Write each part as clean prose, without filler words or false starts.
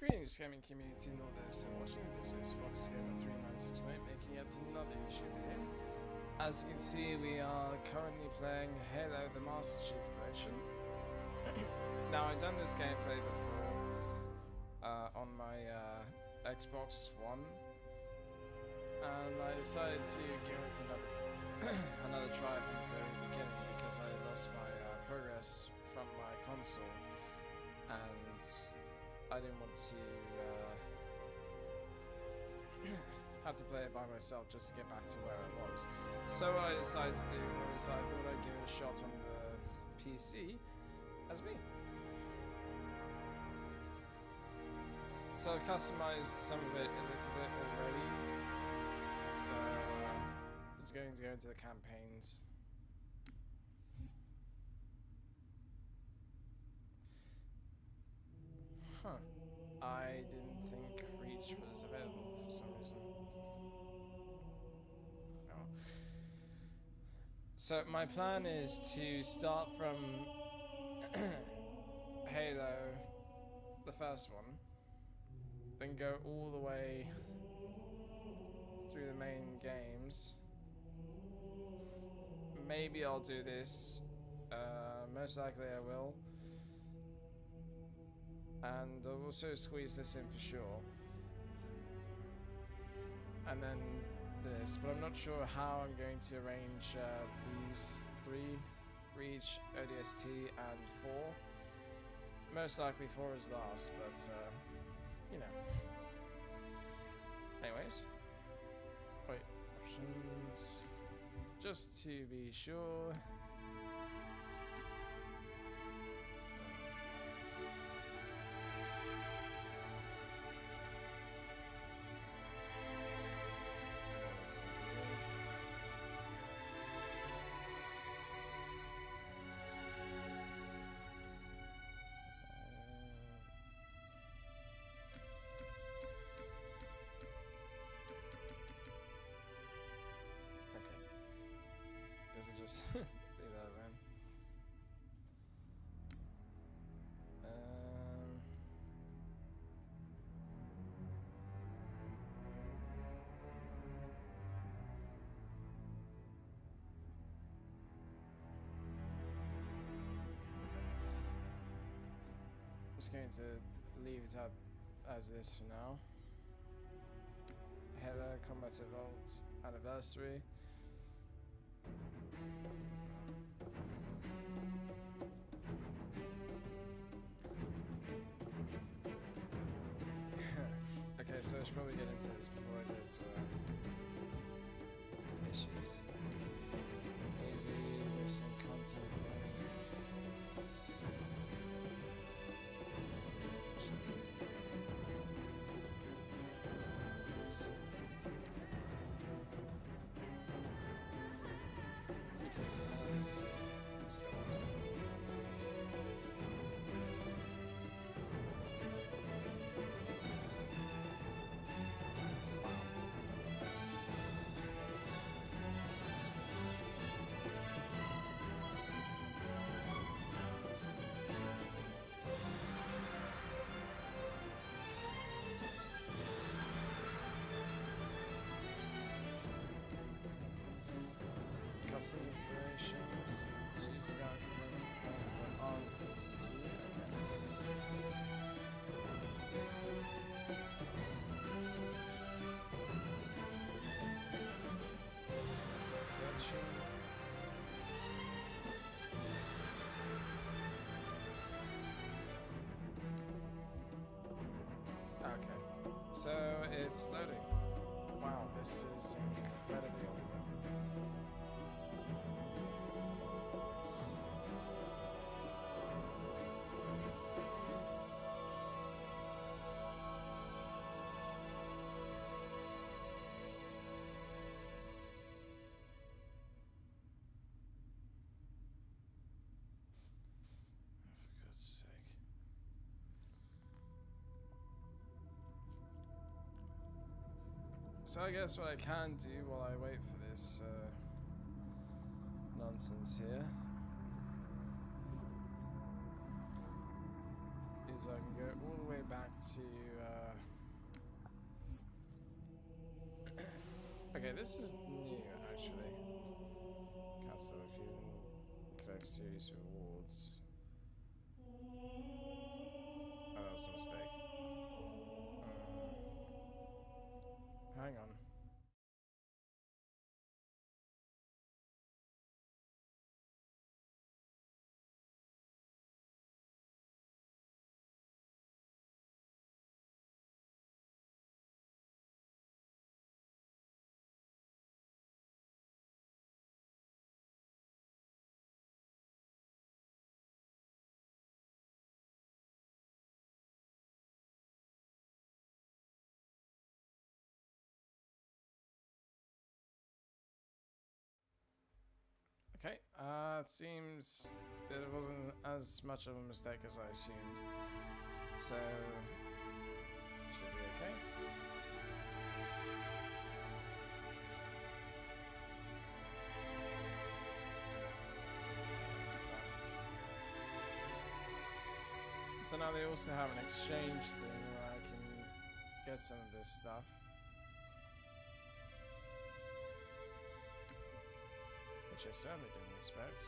Greetings, gaming community and all those still watching. This is FoxGamer3969 making yet another YouTube video. As you can see, we are currently playing Halo the Master Chief Collection. Now, I've done this gameplay before on my Xbox One, and I decided to give it another try from the very beginning because I lost my progress from my console, and I didn't want to have to play it by myself just to get back to where I was. So what I decided to do was I thought I'd give it a shot on the PC as me. So I've customized some of it a little bit already. So it's going to go into the campaigns. Huh. I didn't think Reach was available for some reason. Oh. So my plan is to start from Halo, the first one, then go all the way through the main games. Maybe I'll do this. Most likely I will. And I'll also squeeze this in for sure. And then this, but I'm not sure how I'm going to arrange these three: Reach, ODST, and 4. Most likely 4 is last, but you know. Anyways. Wait, options. Just to be sure. Guess I'll just leave that around. I'm just going to leave it out as this for now. Halo Combat Evolved Anniversary. Okay, so I should probably get into this before I get issues. Easy, missing content custom installation. Choose the documents and forms that are close to you. Selection. Okay, so it's loading. Wow, this is incredibly awkward. For God's sake. So I guess what I can do while I wait for this nonsense here is So I can go all the way back to... okay, this is new, actually. Cancel if you collect series rewards. Oh, that was a mistake. Hang on. Okay, it seems that it wasn't as much of a mistake as I assumed. So, should be okay. So now they also have an exchange thing where I can get some of this stuff. Which I certainly didn't expect.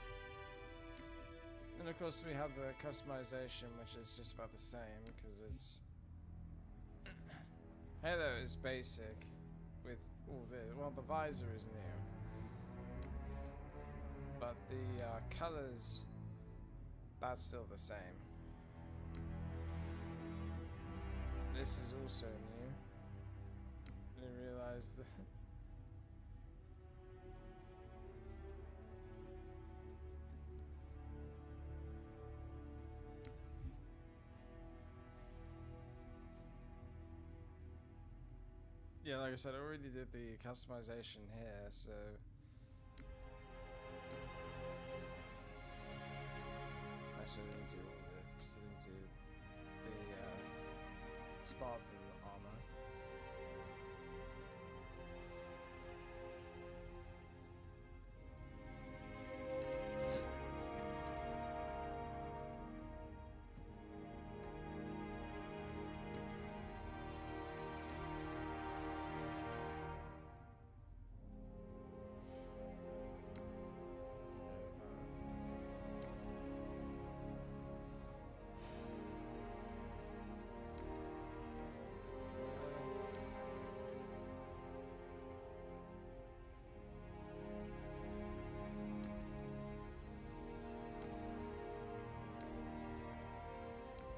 And of course we have the customization, which is just about the same, because it's... Halo is basic with all this. Well, the visor is new. But the colors, that's still the same. This is also new. Didn't realize that. Yeah, like I said, I already did the customization here, so... Actually, I didn't do all of it, because I didn't do the Spartan armor.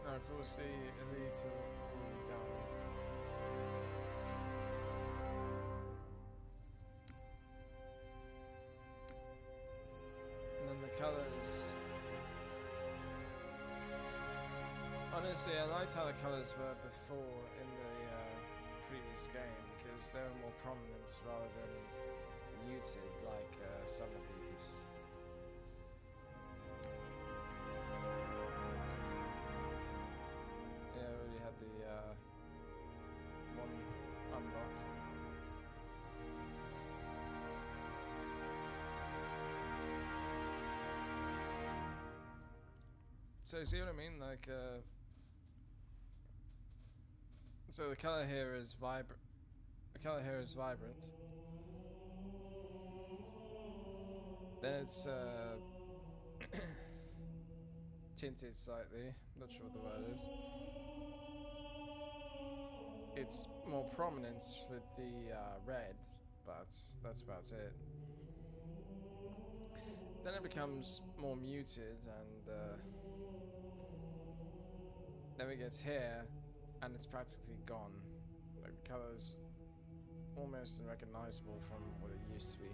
Of course, the elite are already done. And then the colours. Honestly, I liked how the colours were before in the previous game, because they were more prominent rather than muted like some of these. So see what I mean? Like, so the color here is vibrant. The color here is vibrant. Then it's tinted slightly. Not sure what the word is. It's more prominent with the red, but that's about it. Then it becomes more muted, and then we get here, and it's practically gone. Like the color's almost unrecognizable from what it used to be.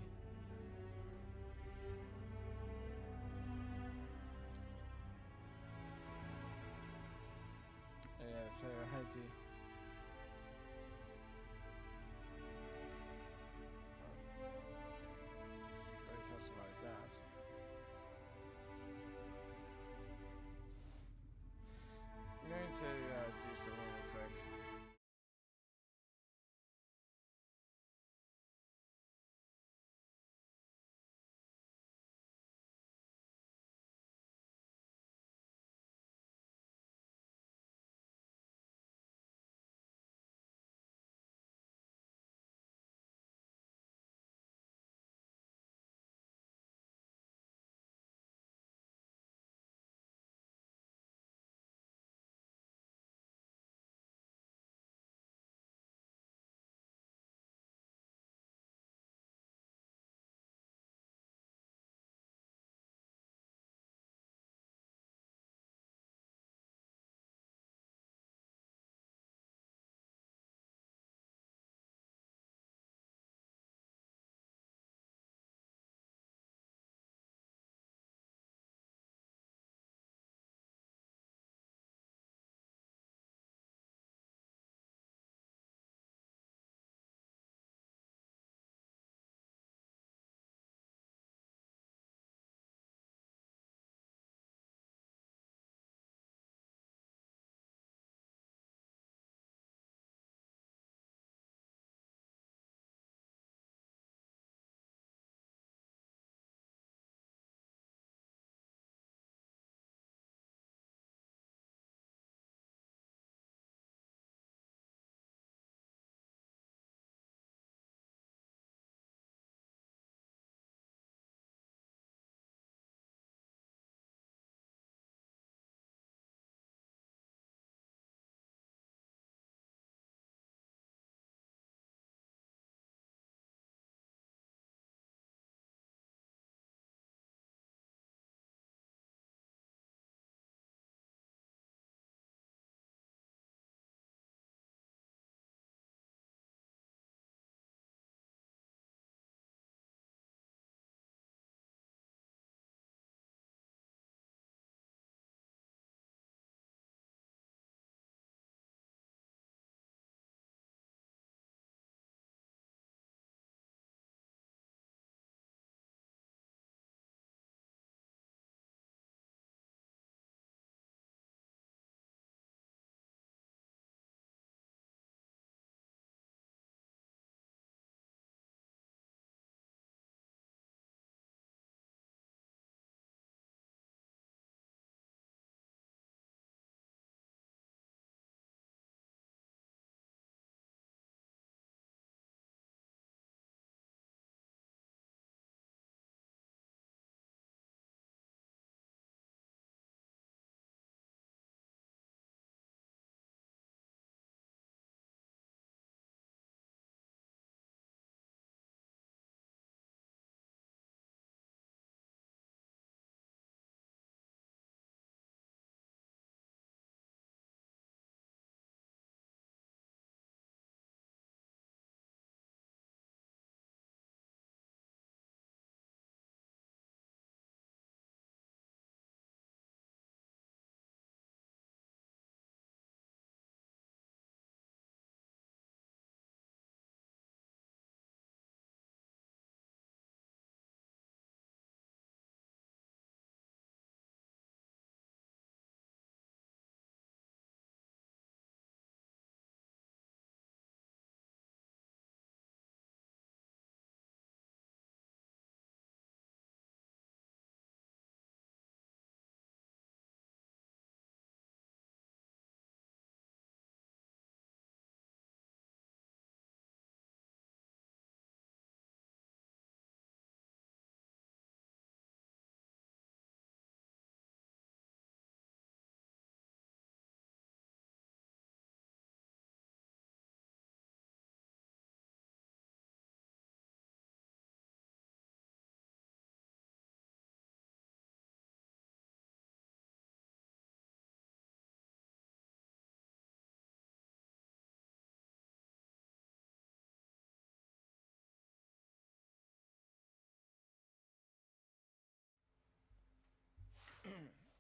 Yeah, player Haiti. Customize that. I'm going to do something really quick.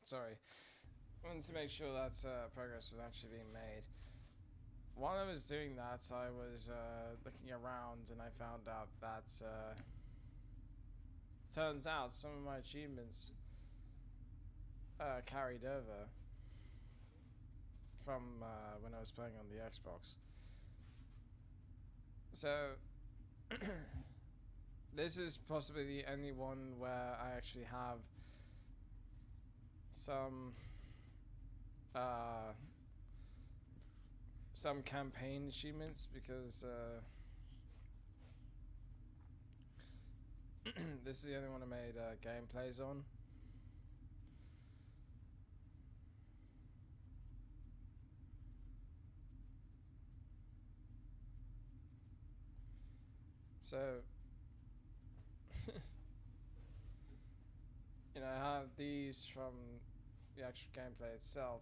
Sorry. I wanted to make sure that progress was actually being made. While I was doing that, I was looking around and I found out that turns out some of my achievements carried over from when I was playing on the Xbox. So this is possibly the only one where I actually have some campaign achievements, because this is the only one I made gameplays on. So you know, I have these from the actual gameplay itself.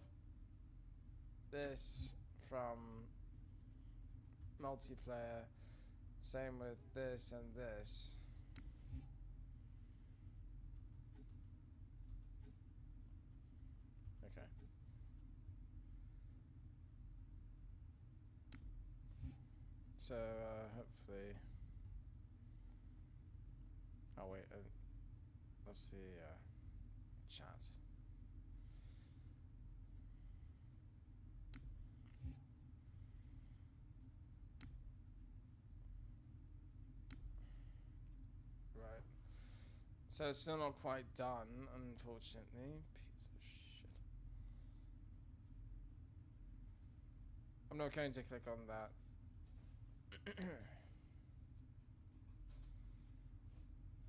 This from multiplayer. Same with this and this. Okay. So hopefully. Oh wait. Let's see. Chat. Right. So it's still not quite done, unfortunately. Piece of shit. I'm not going to click on that.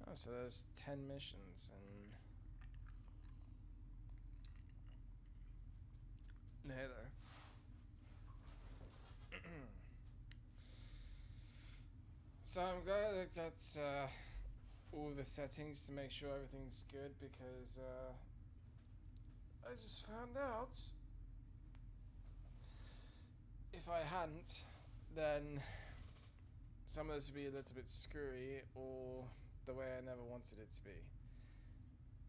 Oh, so there's 10 missions in Halo. So I'm glad I looked at all the settings to make sure everything's good, because I just found out if I hadn't, then some of this would be a little bit screwy, or the way I never wanted it to be.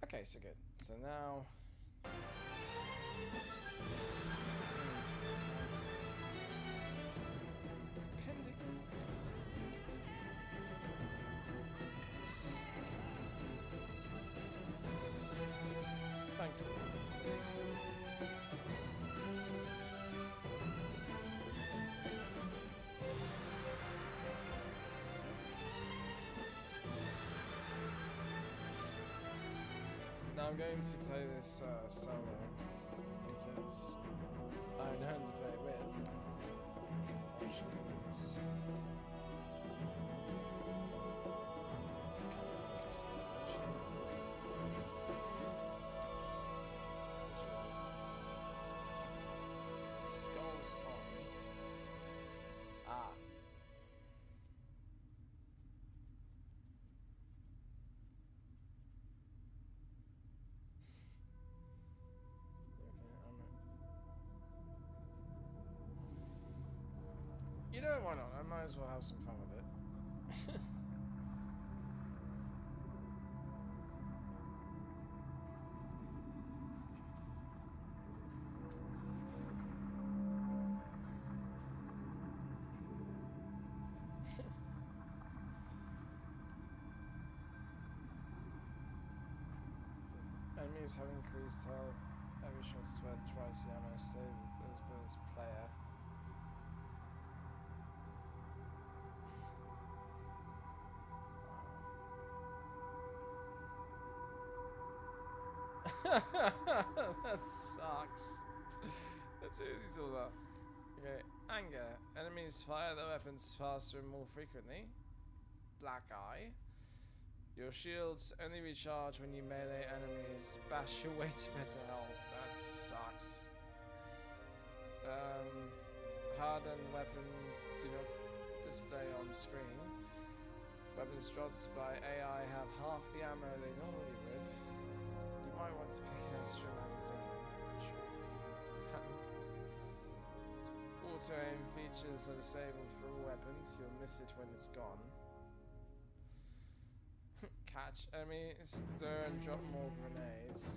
Okay, so good. So now thank you. Now I'm going to play this solo, because I don't know who to play with. Options. Customization. Skulls on. Ah. You know, why not? I might as well have some fun with it. Enemies have increased health. Every shot is worth twice the ammo saved as well as player. That sucks. Let's see what these all are. Okay, anger. Enemies fire their weapons faster and more frequently. Black eye. Your shields only recharge when you melee enemies. Bash your way to better health. That sucks. Hardened weapon do not display on screen. Weapons dropped by AI have half the ammo they normally would. You might want to pick an extra magazine. Auto aim features are disabled for all weapons. You'll miss it when it's gone. Catch enemies, stir and drop more grenades.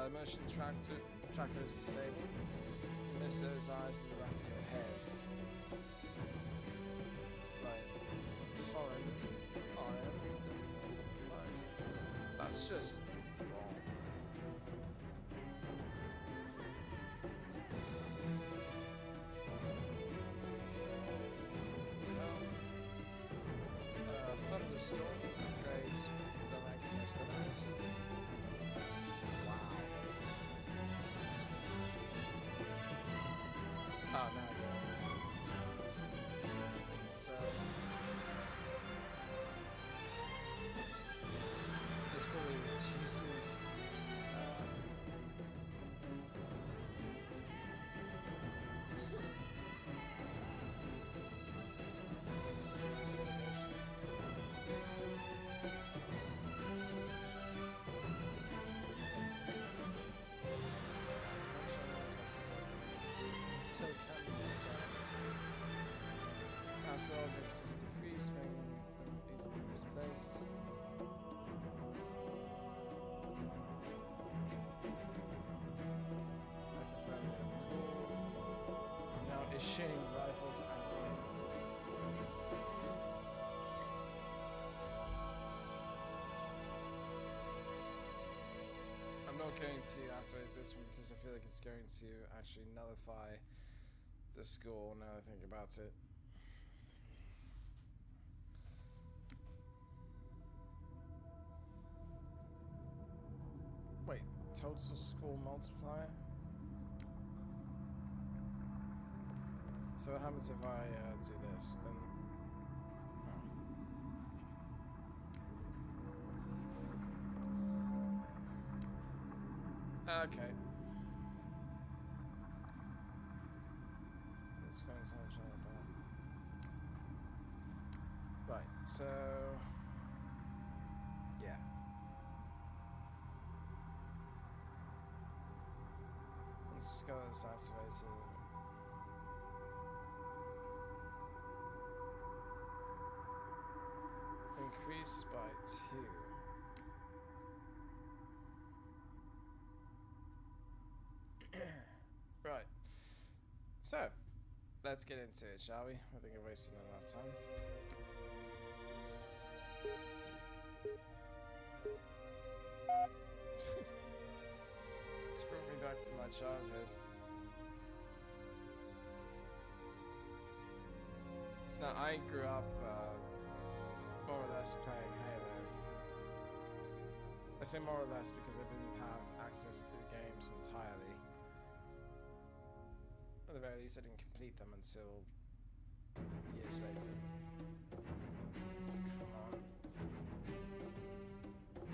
Motion tracker is disabled. You miss those eyes in the back of your head. Right. Foreign iron. Nice. That's just wrong. Thunderstorm. Grace. Don't recognize the noise. Wow. Oh, now I get it. So, this probably uses Master objects is decreased when easily displaced. Now issuing rifles and bombs. I'm not going to activate this one because I feel like it's going to actually nullify the score now that I think about it. Wait, total score multiplier? So what happens if I do this? Then okay. It's going to right, so yeah. Once the skull is activated, increase by 2. Right. So, let's get into it, shall we? I think I've wasted enough time. Just brought me back to my childhood. Now, I grew up more or less playing Halo. I say more or less because I didn't have access to the games entirely. At the very least, I didn't complete them until years later. So come on.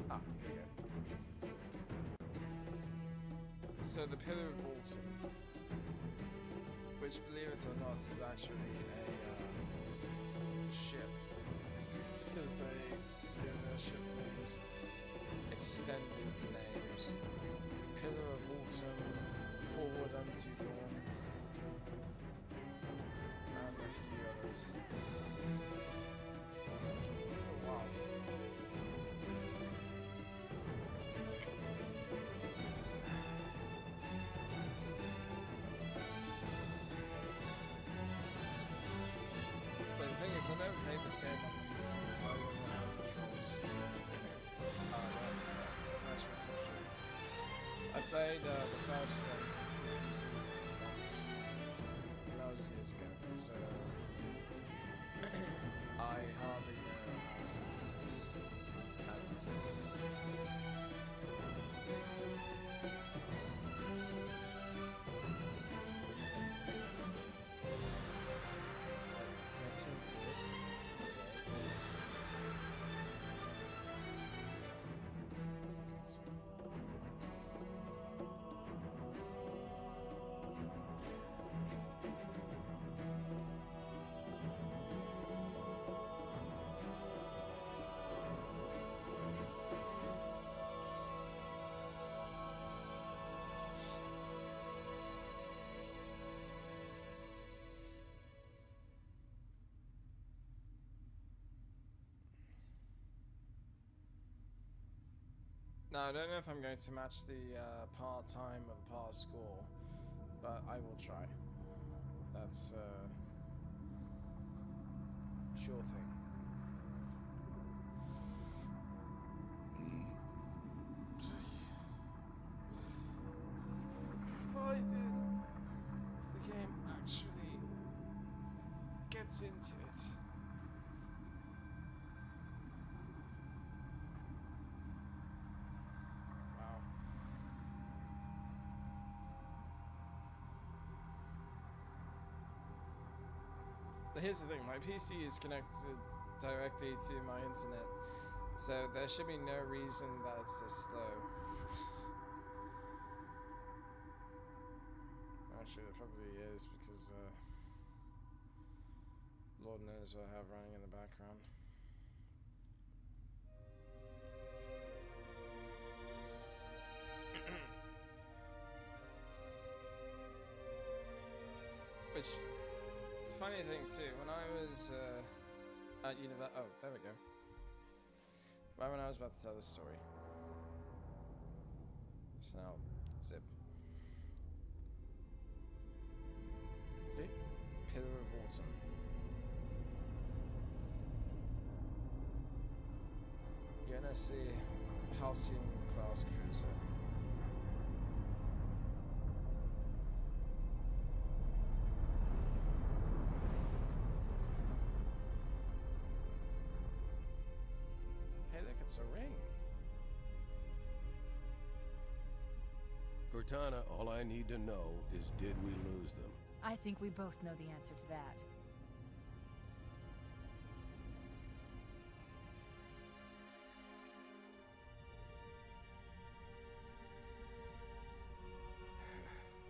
Ah, here we go. So the Pillar of Autumn, which, believe it or not, is actually a ship, because they give their ship names extended names. Pillar of Autumn, Forward Unto Dawn, and a few others. For a while. But the thing is, I never played this game on PC, so I don't know how it controls. That's so true. I played the first one on PC once. That was years ago, so I hardly know how to use this as it is. Let's get into it today, please. No, I don't know if I'm going to match the par time or the par score, but I will try. That's sure thing. Provided the game actually gets into it. Wow. Here's the thing, my PC is connected directly to my internet, so there should be no reason that it's this slow. Actually, there probably is, because Lord knows what I have running in the background. Which, funny thing too, when I was at university, oh, there we go. Right when I was about to tell the story. So now, zip. See? Pillar of Autumn. UNSC Halcyon class cruiser. Hey, look, it's a ring. Cortana, all I need to know is, did we lose them? I think we both know the answer to that.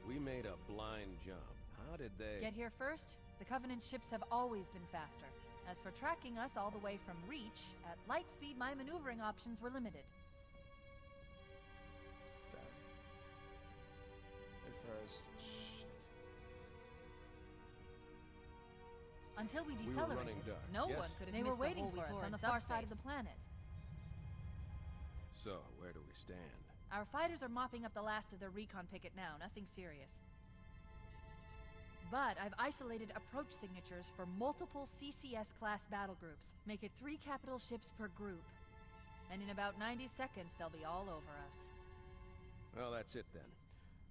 We made a blind jump. How did they... Get here first? The Covenant ships have always been faster. As for tracking us all the way from Reach, at light speed my maneuvering options were limited. Damn. It froze. Shit. Until we were decelerated, running dark, no yes? one could have They missed were waiting the for hole us we on the tore far in side of the subspace. planet. So, where do we stand? Our fighters are mopping up the last of their recon picket now, nothing serious. But I've isolated approach signatures for multiple CCS-class battle groups. Make it 3 capital ships per group. And in about 90 seconds, they'll be all over us. Well, that's it then.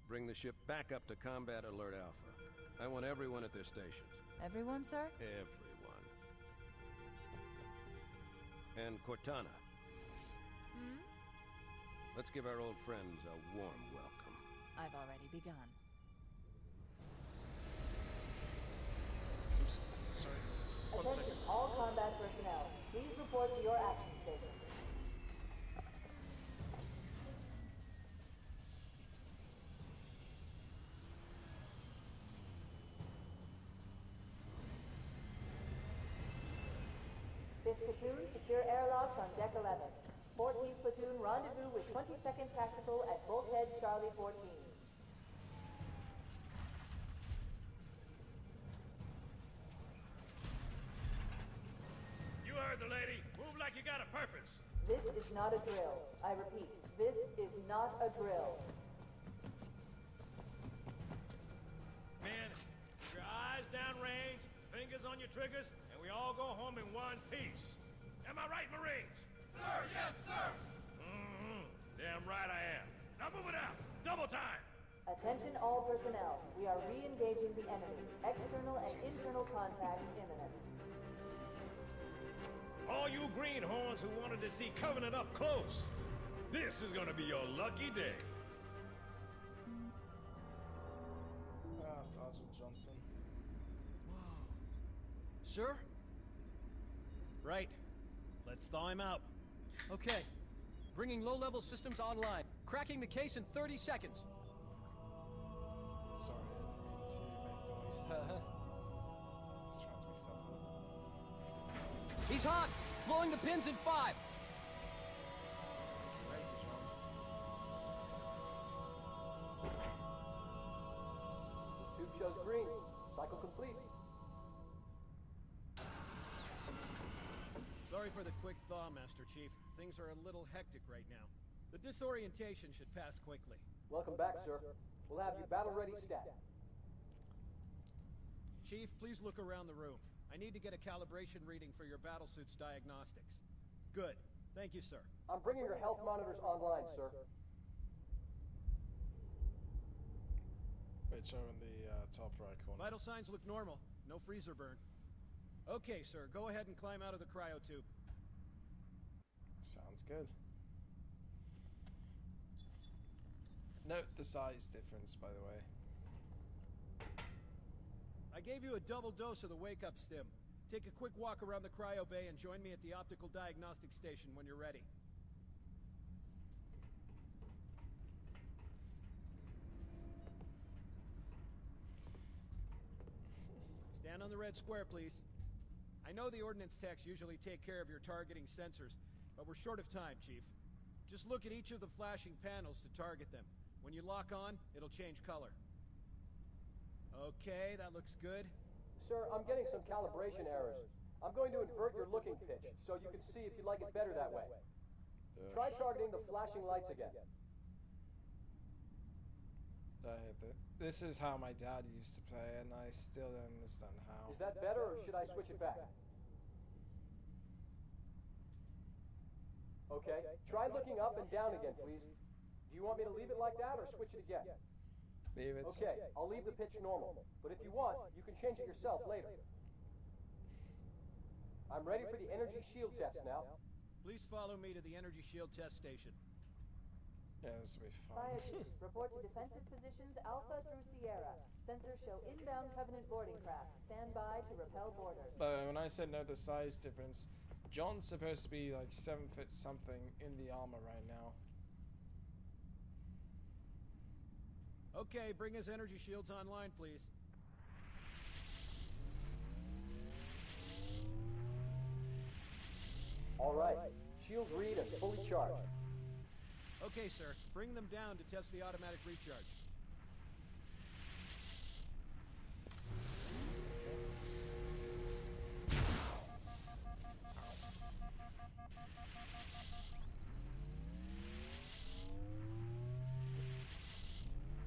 Bring the ship back up to Combat Alert Alpha. I want everyone at their stations. Everyone, sir? Everyone. And Cortana. Hmm? Let's give our old friends a warm welcome. I've already begun. Oops. Sorry. One Attention, second. all combat personnel. Please report to your action station. Fifth platoon, secure airlocks on deck 11. 14th platoon, rendezvous with 22nd Tactical at Bulkhead Charlie 14. You heard the lady. Move like you got a purpose. This is not a drill. I repeat, this is not a drill. Men, keep your eyes downrange, fingers on your triggers, and we all go home in one piece. Am I right, Marines? Sir, yes, sir! Damn right I am. Now move it out. Double time. Attention all personnel. We are re-engaging the enemy. External and internal contact imminent. All you greenhorns who wanted to see Covenant up close, this is gonna be your lucky day. Ah, Sergeant Johnson. Sir? Right. Let's thaw him out. Okay. Bringing low-level systems online. Cracking the case in 30 seconds. Sorry, I didn't mean to make noise there. I was trying to be subtle. He's hot! Blowing the pins in 5! Thank you, John. This tube shows green. Cycle complete. Sorry for the quick thaw, Master Chief. Things are a little hectic right now. The disorientation should pass quickly. Welcome back, sir. We'll have you battle-ready stat. Chief, please look around the room. I need to get a calibration reading for your battlesuit's diagnostics. Good. Thank you, sir. I'm bringing your health monitors online, sir. Which are in the top right corner. Vital signs look normal. No freezer burn. Okay, sir. Go ahead and climb out of the cryotube. Sounds good. Note the size difference, by the way. I gave you a double dose of the wake-up stim. Take a quick walk around the cryo bay and join me at the optical diagnostic station when you're ready. Stand on the red square, please. I know the ordnance techs usually take care of your targeting sensors, but we're short of time, Chief. Just look at each of the flashing panels to target them. When you lock on, it'll change color. Okay, that looks good. Sir, I'm getting some calibration errors. I'm going to invert your looking pitch, so you can see if you like it better that way. Try targeting the flashing lights again. This is how my dad used to play, and I still don't understand how. Is that better, or should I switch it back? Okay, try looking up and down again, please. Do you want me to leave it like that, or switch it again? Leave it. Okay, I'll leave the pitch normal, but if you want, you can change it yourself later. I'm ready for the energy shield test now. Please follow me to the energy shield test station. Yeah, this will be fun. Fire team, report to defensive positions Alpha through Sierra. Sensors show inbound Covenant boarding craft. Stand by to repel boarders. But when I said no, the size difference, John's supposed to be like 7 foot something in the armor right now. Okay, bring his energy shields online, please. All right, shields read as fully charged. Okay, sir. Bring them down to test the automatic recharge.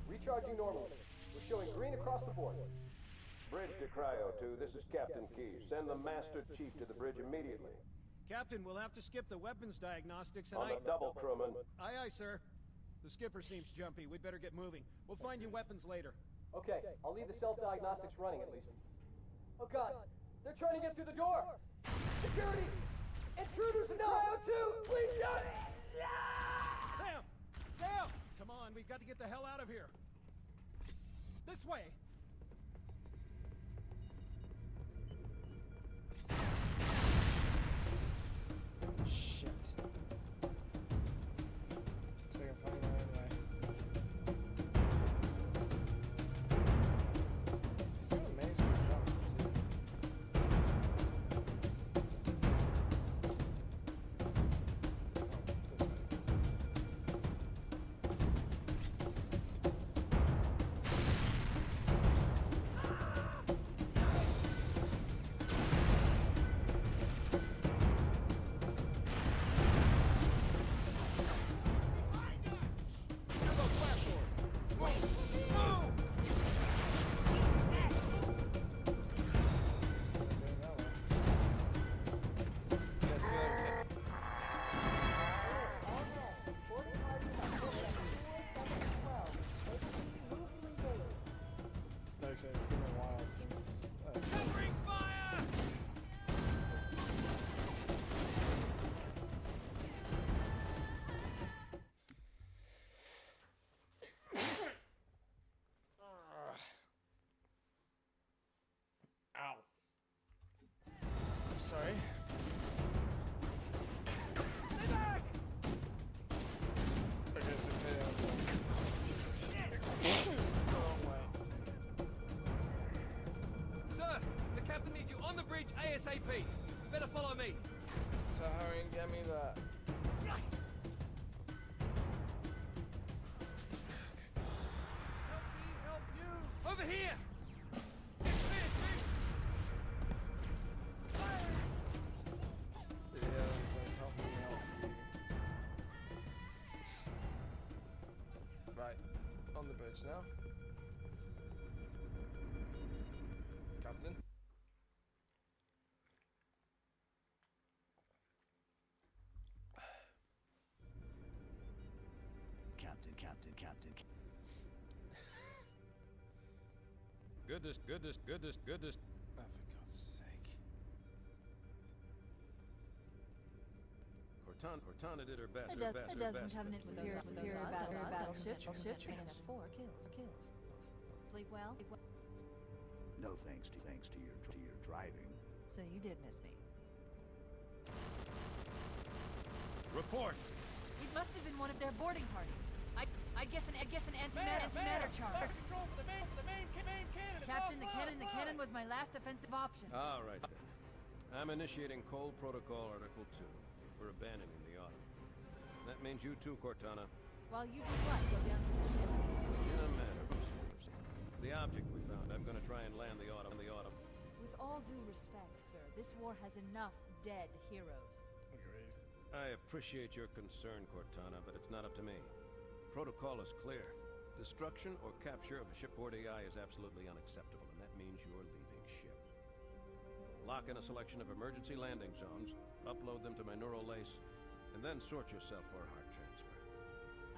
Recharging normally. We're showing green across the board. Bridge to Cryo 2, this is Captain Key. Send the Master Chief to the bridge immediately. Captain, we'll have to skip the weapons diagnostics and On the double, crewman. Aye, aye, sir. The skipper seems jumpy. We'd better get moving. We'll find you weapons later. Okay, I'll leave the self-diagnostics running at least. Oh God, they're trying to get through the door! Security! Intruders in Cryo 2! Please don't! Sam! Sam! Come on, we've got to get the hell out of here. This way! Shit. So I can find my own way. So amazing jump too. Oh, this way. Like I said, it's been a while since. Covering fire! Ow. Sorry. Stay back! Okay, so Sir, the captain needs you on the bridge ASAP. Better follow me. So hurry and get me that. Help me help you! Over here! Yeah, it's like help me help you. bridge now. Captain? Captain. Goodness. Oh, for God's sake. Cortana did her best. A dozen Covenant superior battleships and 4 kills. Sleep well? No thanks to your driving. So you did miss me. Report! It must have been one of their boarding parties. I guess an antimatter charge. Control for the main cannon. Captain, the cannon was my last offensive option. All right, then. I'm initiating Cole Protocol Article 2. We're abandoning the Autumn. That means you too, Cortana. While you do what? Go down to the ship? In a matter of years. The object we found, I'm gonna try and land the Autumn. With all due respect, sir, this war has enough dead heroes. Agreed. I appreciate your concern, Cortana, but it's not up to me. Protocol is clear. Destruction or capture of a shipboard AI is absolutely unacceptable, and that means you're leaving ship. Lock in a selection of emergency landing zones, upload them to my neural lace, and then sort yourself for a heart transfer.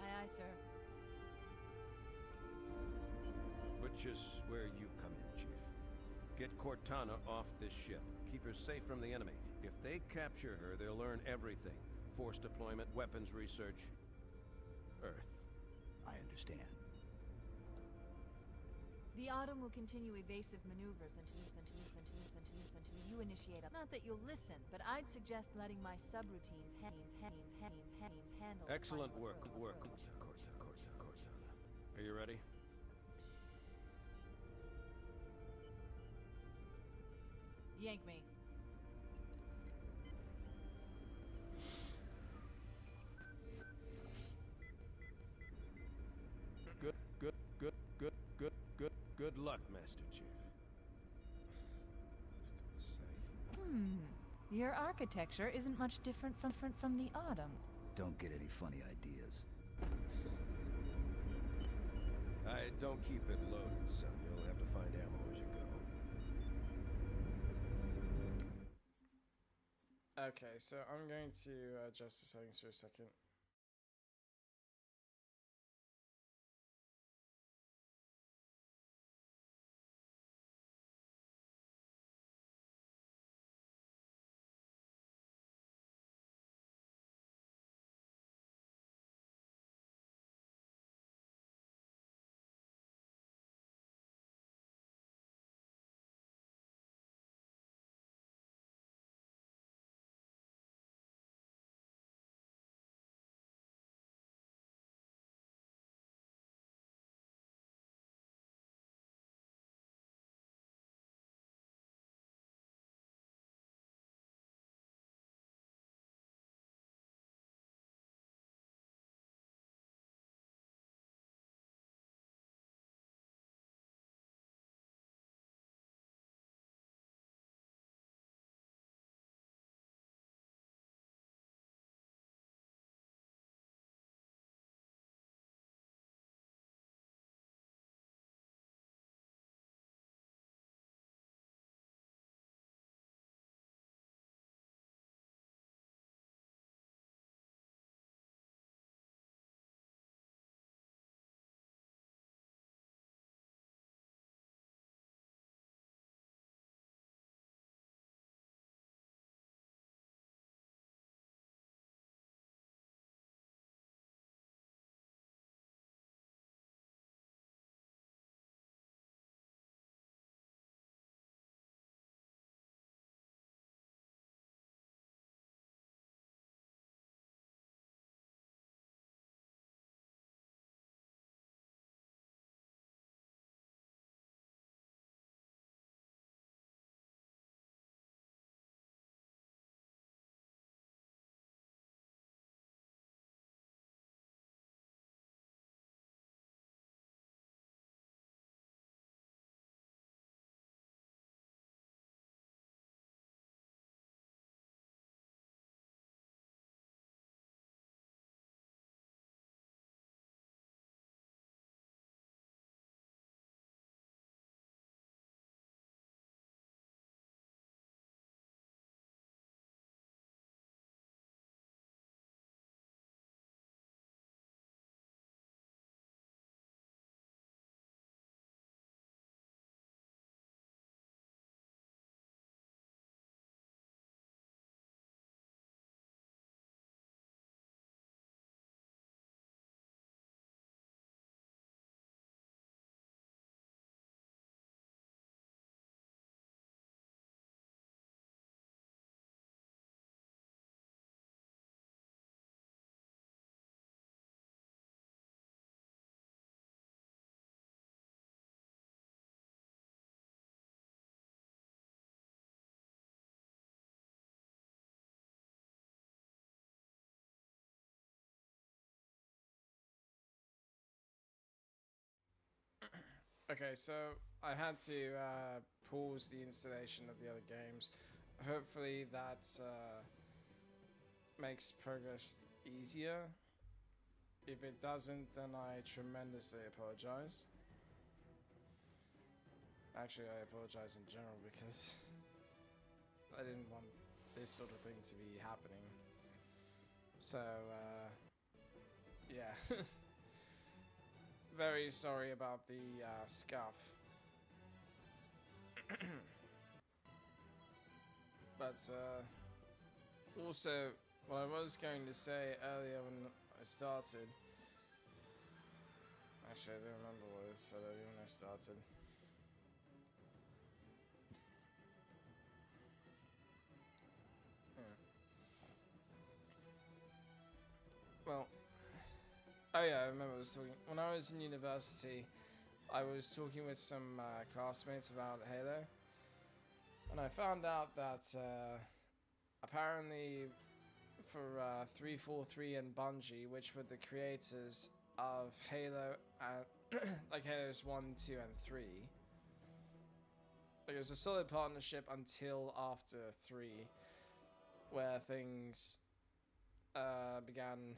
Aye, sir. Which is where you come in, Chief. Get Cortana off this ship. Keep her safe from the enemy. If they capture her, they'll learn everything. Force deployment, weapons research, Earth. I understand. The Autumn will continue evasive maneuvers until you initiate. Not that you'll listen, but I'd suggest letting my subroutines handle. Excellent work, Cortana. Are you ready? Yank me. Good luck, Master Chief. For God's sake. Your architecture isn't much different from the Autumn. Don't get any funny ideas. I don't keep it loaded, son. You'll have to find ammo as you go. Okay, so I'm going to adjust the settings for a second. Okay, so I had to pause the installation of the other games. Hopefully that makes progress easier. If it doesn't, then I tremendously apologize. Actually, I apologize in general because I didn't want this sort of thing to be happening. So, yeah. Very sorry about the scuff. But also, what I was going to say earlier when I started, actually I don't remember what I said earlier when I started. Well, oh yeah, I remember I was talking, when I was in university, I was talking with some classmates about Halo, and I found out that apparently for 343 and Bungie, which were the creators of Halo, like Halos 1, 2, and 3, like it was a solid partnership until after 3, where things began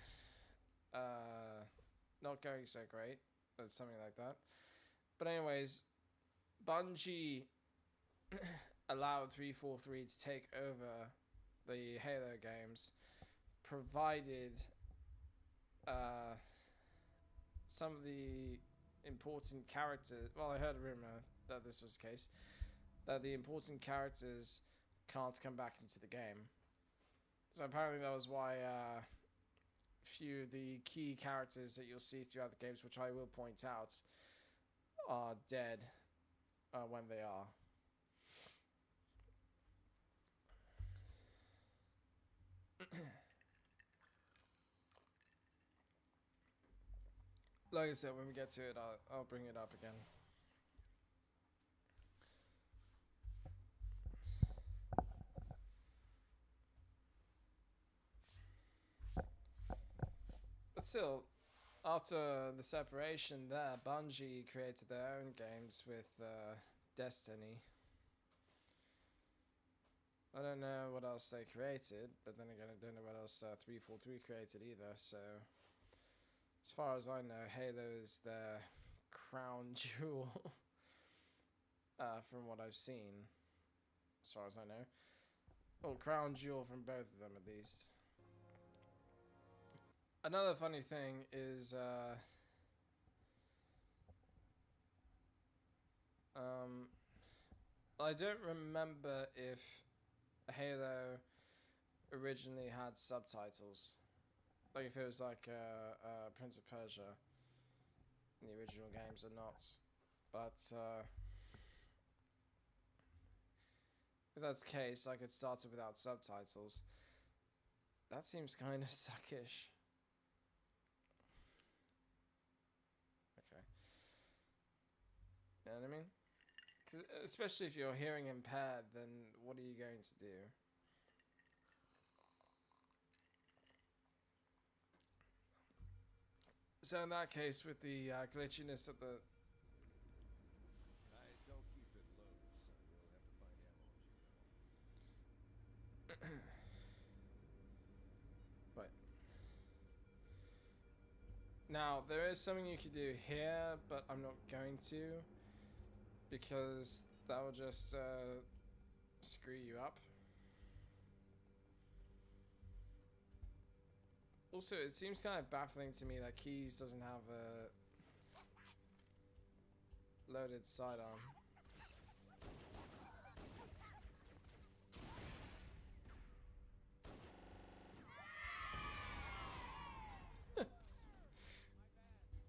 not going so great, or something like that. But anyways, Bungie allowed 343 to take over the Halo games, provided some of the important characters. Well, I heard a rumor that this was the case, that the important characters can't come back into the game. So apparently that was why few of the key characters that you'll see throughout the games, which I will point out, are dead when they are. Like I said, when we get to it, I'll bring it up again. But still, after the separation there, Bungie created their own games with Destiny. I don't know what else they created, but then again, I don't know what else 343 created either, so as far as I know, Halo is their crown jewel, from what I've seen, as far as I know. Well, crown jewel from both of them, at least. Another funny thing is, I don't remember if Halo originally had subtitles. Like if it was like Prince of Persia in the original games or not. But if that's the case, like it started without subtitles. That seems kind of suckish. Okay. You know what I mean? 'Cause especially if you're hearing impaired, then what are you going to do? So in that case, with the glitchiness of the... Don't keep it loaded, son. You'll have to find ammo as you go. Right. Now, there is something you could do here, but I'm not going to, because that will just screw you up. Also, it seems kind of baffling to me that Keys doesn't have a loaded sidearm.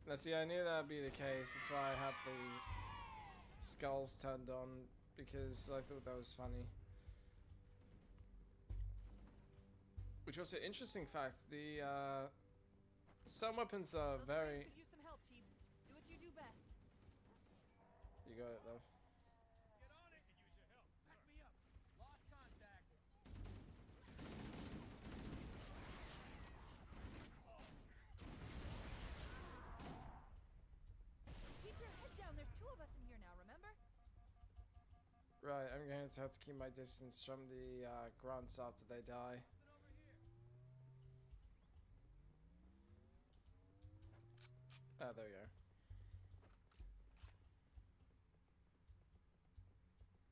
Now see, I knew that would be the case, that's why I had the skulls turned on, because I thought that was funny. Which was an interesting fact, the some weapons are Those very... could use some help, Chief. Do what you do best. You got it though. Get on it and use your help. Back me up. Lost contact. Keep your head down. There's two of us in going to have to keep my distance from the grunts after they die. Oh, there we go.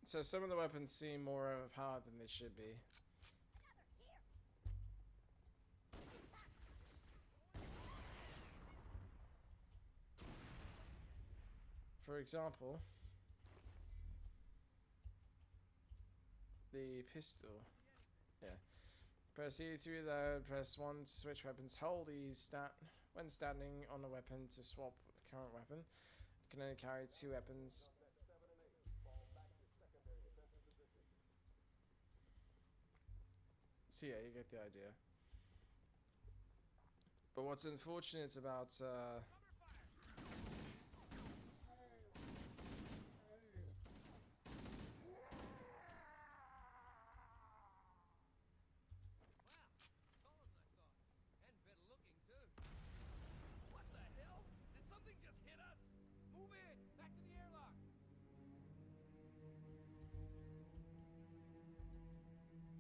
So some of the weapons seem more overpowered than they should be. For example, the pistol. Yeah. Press E to reload, press 1 to switch weapons, hold E when standing on a weapon to swap with the current weapon. You can only carry 2 weapons. So yeah, you get the idea. But what's unfortunate about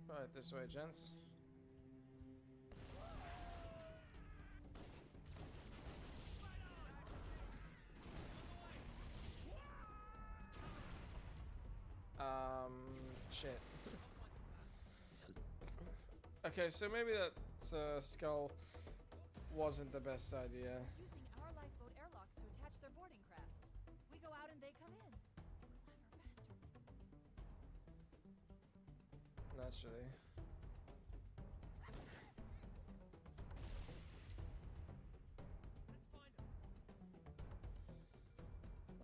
right, this way, gents. Shit. Okay, so maybe that skull wasn't the best idea. Using our lifeboat airlocks to attach their boarding craft. We go out and they come in. Clever bastards. Naturally.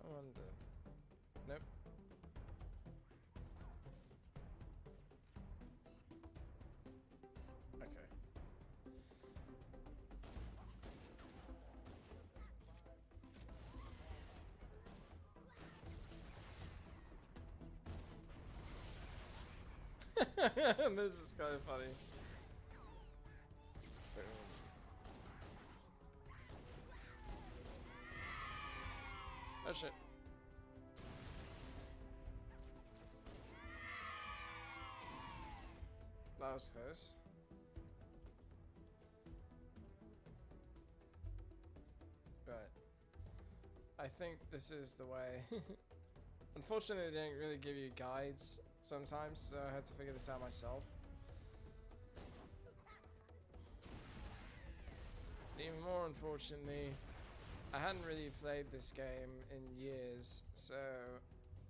I wonder. Nope. Okay. This is kind of funny. Oh shit. That was close. Right. I think this is the way. Unfortunately, they didn't really give you guides sometimes, so I had to figure this out myself. Even more unfortunately, I hadn't really played this game in years, so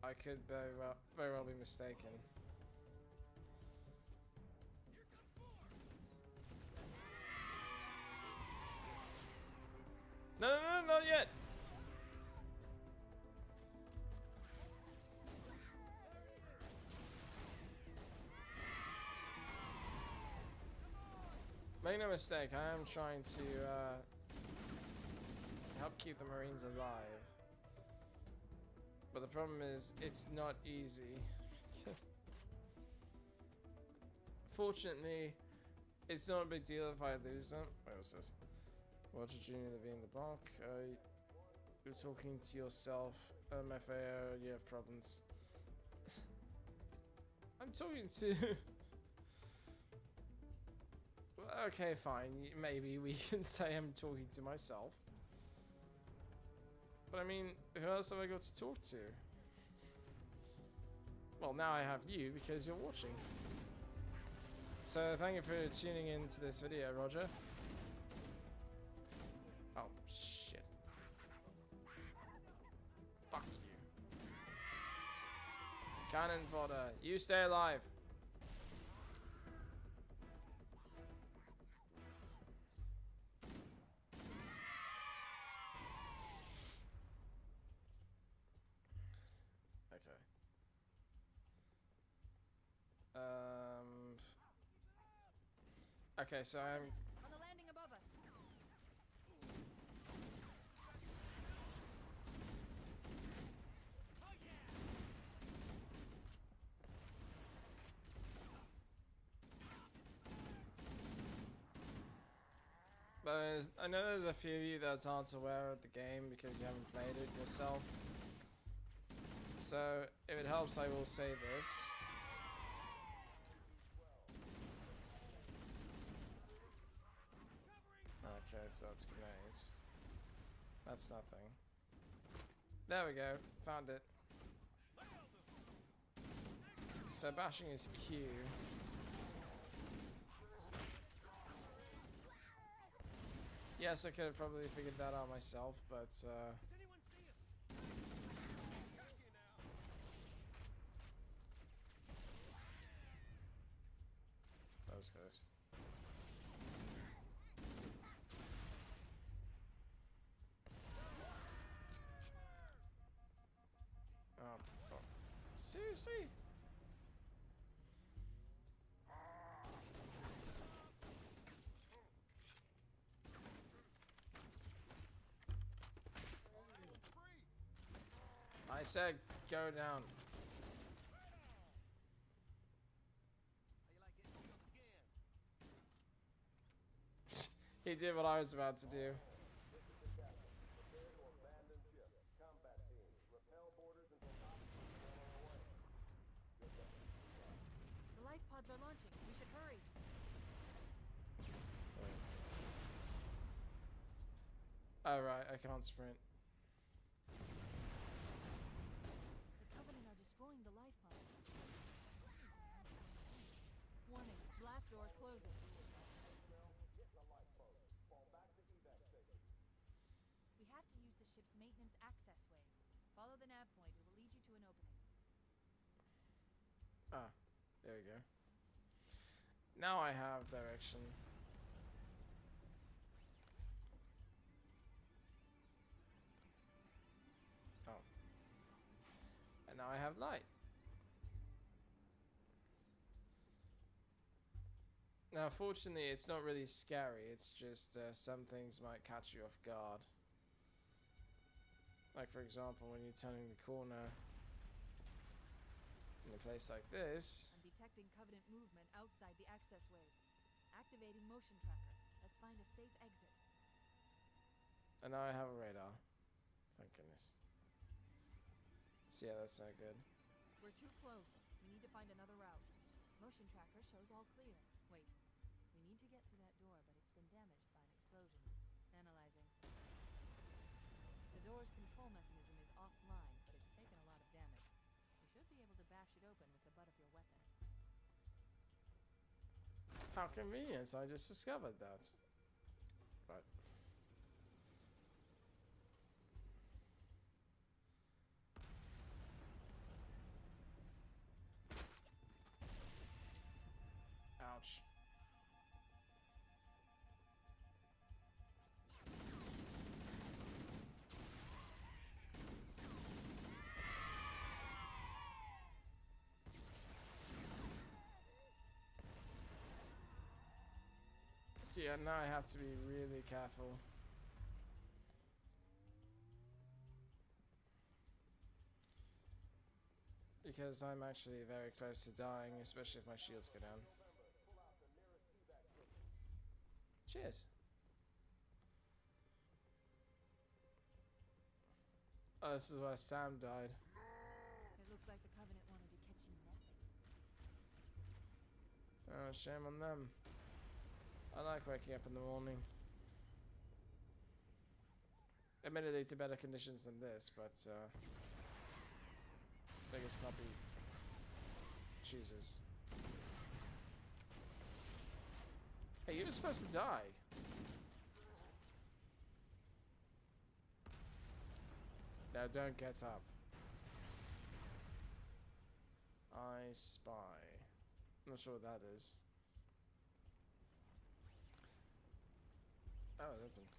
I could very well be mistaken. No, no, no, not yet! Make no mistake, I am trying to help keep the Marines alive. But the problem is, it's not easy. Fortunately, it's not a big deal if I lose them. Wait, what's this? Roger Jr. Levine the Bonk. You're talking to yourself. FAO, you have problems. I'm talking to... Okay, fine. Maybe we can say I'm talking to myself. But I mean, who else have I got to talk to? Well, now I have you because you're watching. So thank you for tuning in to this video, Roger. Oh, shit. Fuck you. Cannon fodder. You stay alive. Okay, so I'm on the landing above us. But I know there's a few of you that aren't aware of the game because you haven't played it yourself. So if it helps, I will say this. so that's grenades. That's nothing. There we go. Found it. So bashing is Q. Yes, I could have probably figured that out myself, but those guys. Oh. Seriously? I said go down. He did what I was about to do. The life pods are launching. We should hurry. Oh right, I can't sprint. The Covenant are destroying the life pods. Warning, blast doors closing. We have to use the ship's maintenance access ways. Follow the nav point. It will lead you to an opening. Ah, there we go. Now I have direction. Oh. And now I have light. Now, fortunately, it's not really scary. It's just some things might catch you off guard. Like, for example, when you're turning the corner in a place like this. I'm detecting Covenant movement outside the access ways. Activating motion tracker. Let's find a safe exit. And now I have a radar. Thank goodness. So yeah, that's not good. We're too close. We need to find another route. Motion tracker shows all clear. Wait. We need to get through that door, but it's been damaged by an explosion. Analyzing. The door's control mechanism is offline, but it's taken a lot of damage. You should be able to bash it open with the butt of your weapon. How convenient, I just discovered that. But ouch. So yeah, now I have to be really careful. Because I'm actually very close to dying, especially if my shields go down. Cheers. Oh, this is where Sam died. It looks like the Covenant wanted to catch you napping. Oh, shame on them. I like waking up in the morning. Admittedly to better conditions than this, but beggars can't be choosers. Hey, you were supposed to die. Now don't get up. I spy. I'm not sure what that is. Oh, it opened.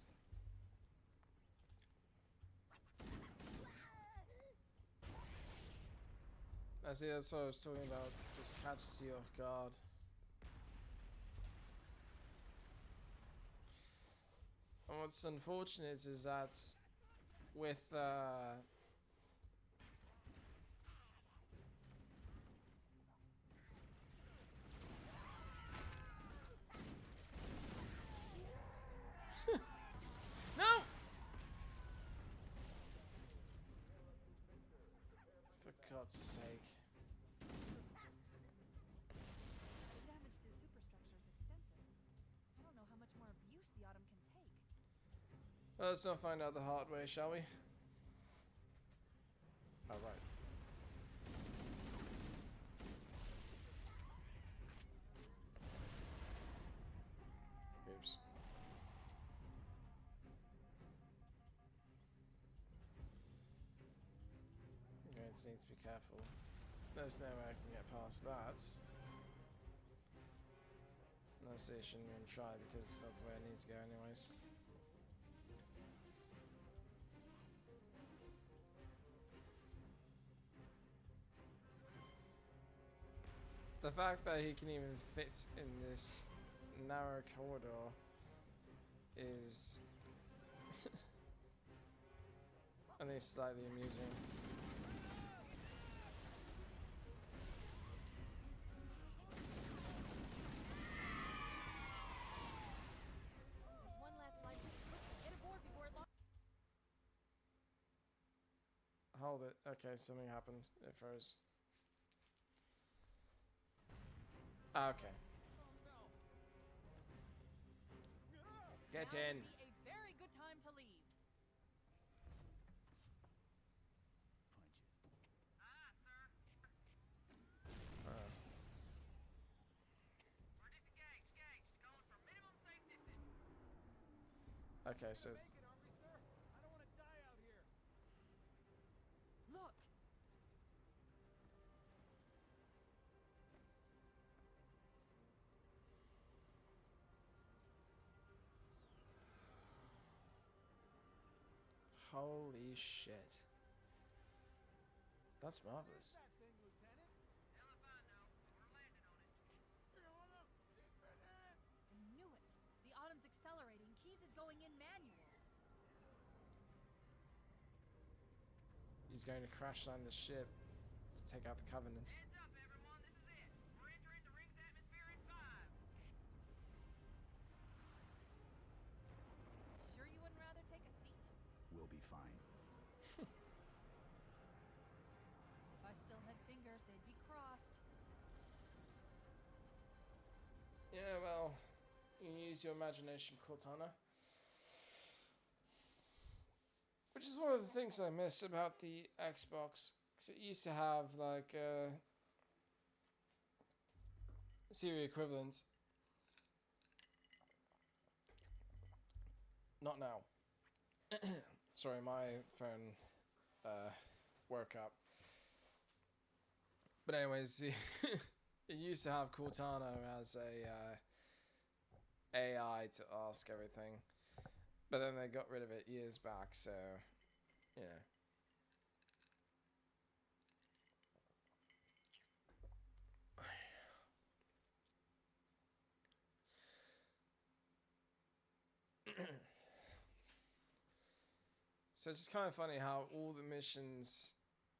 I see, that's what I was talking about. Just catches you off guard. And what's unfortunate is that with no! For God's sake. The damage to the superstructure is extensive. I don't know how much more abuse the Autumn can take. Well, let's not find out the hard way, shall we? Oh, right. Oops. I'm going to need to be careful. There's no way I can get past that. No, so I shouldn't even try because it's not the way I need to go anyways. The fact that he can even fit in this narrow corridor is at least slightly amusing. There's one last light. Get aboard before it launches. Hold it. Okay, something happened. It froze. Okay. Get Now in. would be a very good time to leave. Punch it. Aye, sir. Uh, We're disengaged. Going for minimum safe distance. okay, so it's, Make it, aren't we, sir? I don't want to die out here. Look. holy shit. That's marvelous. That thing, Lieutenant. Hell if I know. We're landing on it. I knew it. The Autumn's accelerating. Keys is going in manual. He's going to crash land the ship to take out the Covenant. Heads up, everyone. This is it. We're entering the ring's atmosphere in 5. Sure you wouldn't rather take a seat? We'll be fine. If I still had fingers, they'd be crossed. Yeah, well, you can use your imagination, Cortana. Which is one of the things I miss about the Xbox. Because it used to have, like, a Siri equivalent. Not now. Sorry, my phone woke up. But anyways, it used to have Cortana as a AI to ask everything. But then they got rid of it years back, so, you know. So it's just kind of funny how all the missions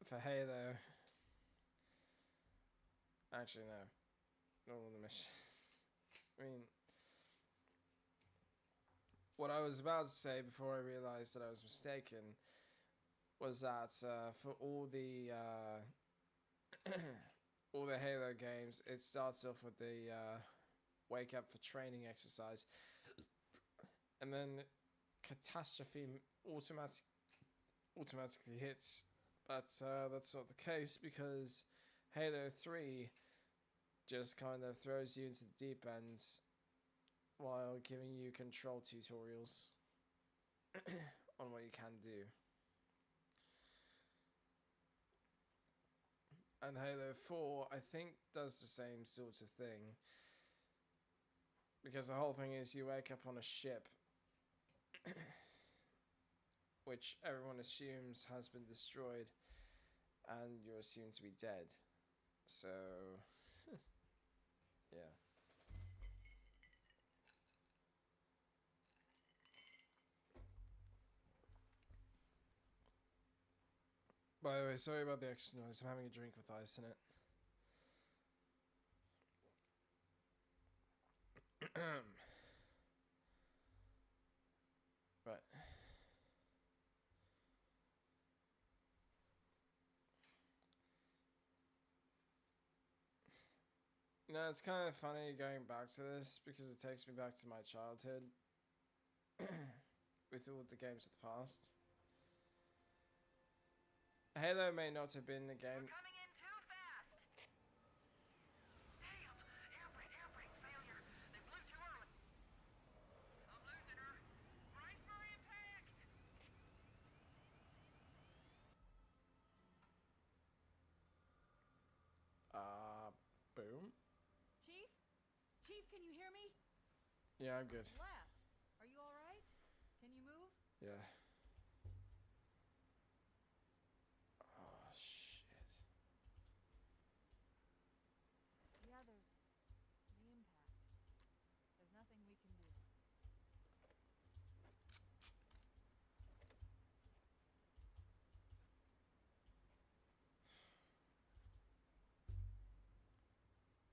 for Halo... Actually, no. Not all the missions. I mean... What I was about to say before I realized that I was mistaken was that for all the all the Halo games, it starts off with the wake up for training exercise, and then catastrophe automatically hits. But that's not the case because Halo 3 just kind of throws you into the deep end while giving you control tutorials on what you can do. And Halo 4, I think, does the same sort of thing. Because the whole thing is you wake up on a ship which everyone assumes has been destroyed and you're assumed to be dead. So, yeah. By the way, sorry about the extra noise. I'm having a drink with ice in it. Right. You know, it's kind of funny going back to this because it takes me back to my childhood. with all the games of the past. Halo may not have been a game. We're coming in too fast. Damn! Airbrake failure. They blew too early. I'm losing her. Brace for impact. Boom. Chief? Chief, can you hear me? Yeah, I'm good. Blast. Are you all right? Can you move? Yeah. Oh, shit. The others. The impact. There's nothing we can do.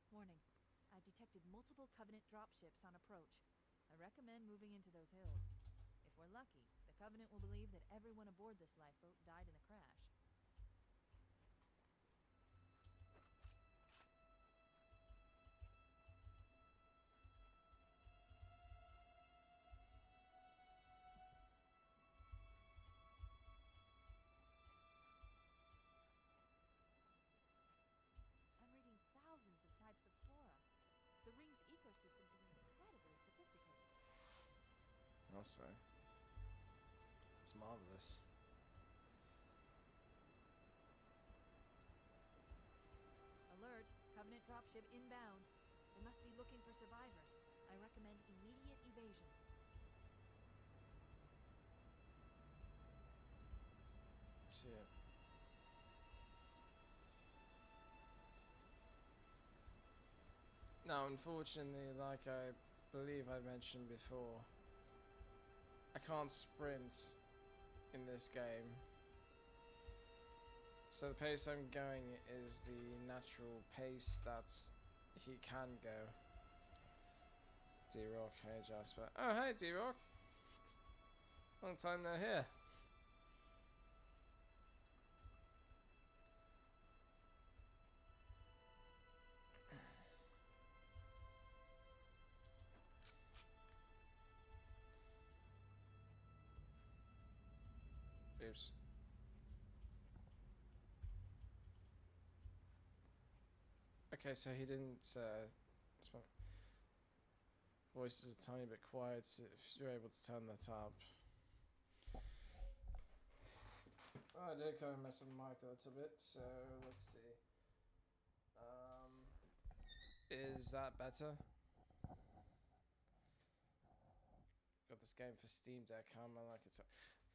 Warning. I've detected multiple Covenant dropships on approach. I recommend moving into those hills. If we're lucky, the Covenant will believe that everyone aboard this lifeboat died in a crash. I'm reading thousands of types of flora. The ring's ecosystem is incredibly sophisticated. I'll say. It's marvelous. Alert! Covenant dropship inbound. They must be looking for survivors. I recommend immediate evasion. See it. Now, unfortunately, like I believe I mentioned before, I can't sprint in this game. So the pace I'm going is the natural pace that he can go. D-Rock, hey Jasper. Oh, hey D-Rock. Long time no here. Oops. Okay, so he didn't voice is a tiny bit quiet, so if you're able to turn that up. Oh, I did kind of mess with the mic a little bit, so let's see. Is that better? Got this game for Steam Deck, how am I like it so.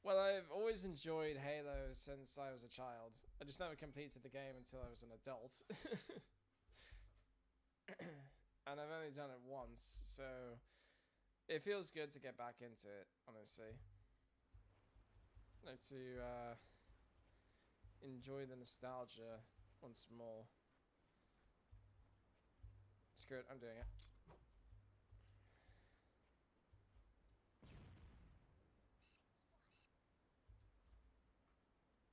Well, I've always enjoyed Halo since I was a child. I just never completed the game until I was an adult. And I've only done it once, so it feels good to get back into it, honestly. Like to enjoy the nostalgia once more. Screw it, I'm doing it.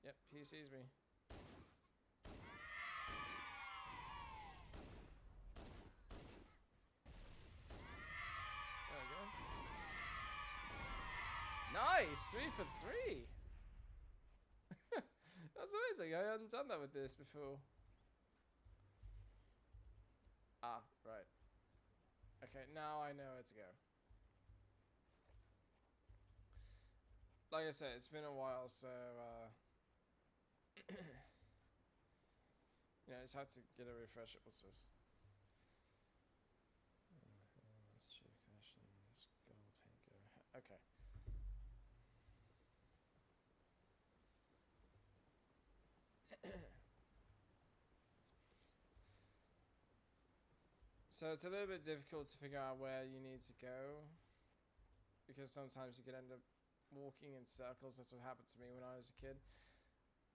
Yep, he sees me. There we go. Nice! 3 for 3! That's amazing, I hadn't done that with this before. Ah, right. Okay, now I know where to go. Like I said, it's been a while, so you know, I just had to get a refresher. What's this? Okay. So it's a little bit difficult to figure out where you need to go, because sometimes you could end up walking in circles. That's what happened to me when I was a kid.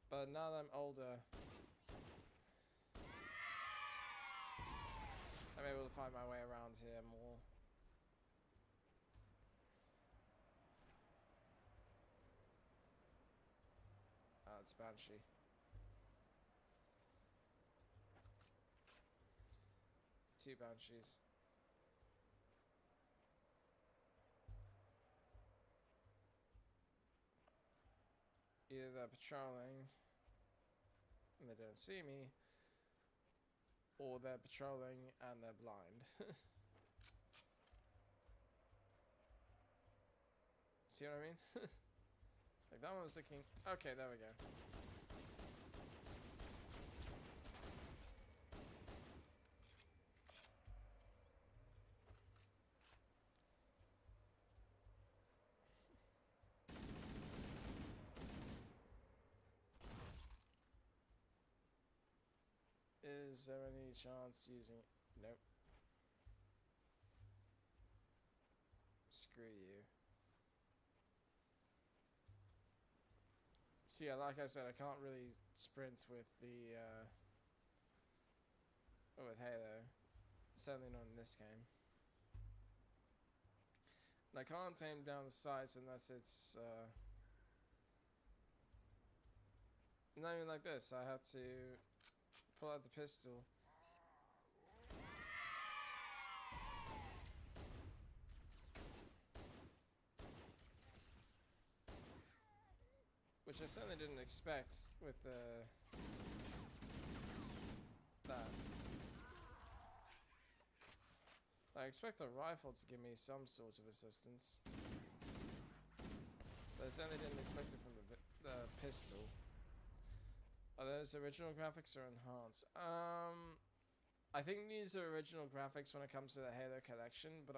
But now that I'm older, I'm able to find my way around here more. It's Banshee. Two Banshees. Either they're patrolling and they don't see me, or they're patrolling and they're blind. See what I mean? Like that one was looking... Okay, there we go. Is there any chance using... Nope. Screw you. So yeah, like I said, I can't really sprint with the, with Halo. Certainly not in this game. And I can't aim down the sights unless it's, not even like this. I have to pull out the pistol. Which I certainly didn't expect with that. I expect the rifle to give me some sort of assistance. But I certainly didn't expect it from the pistol. Are those original graphics or enhanced? I think these are original graphics when it comes to the Halo collection, but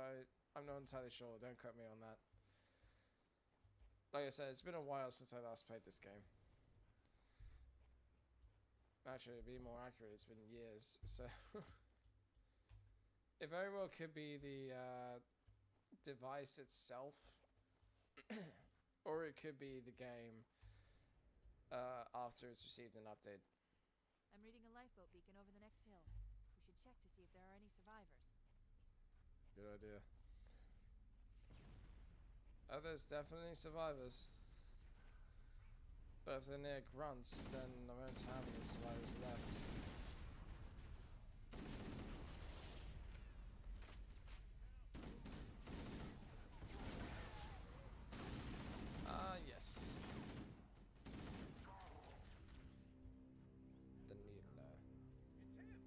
I'm not entirely sure. Don't quote me on that. Like I said, it's been a while since I last played this game. Actually, to be more accurate, it's been years, so... It very well could be the device itself, or it could be the game after it's received an update. I'm reading a lifeboat beacon over the next hill. We should check to see if there are any survivors. Good idea. Oh, there's definitely survivors. But if they're near grunts, then I won't have any survivors left. Ah, yes. The needler. It's him!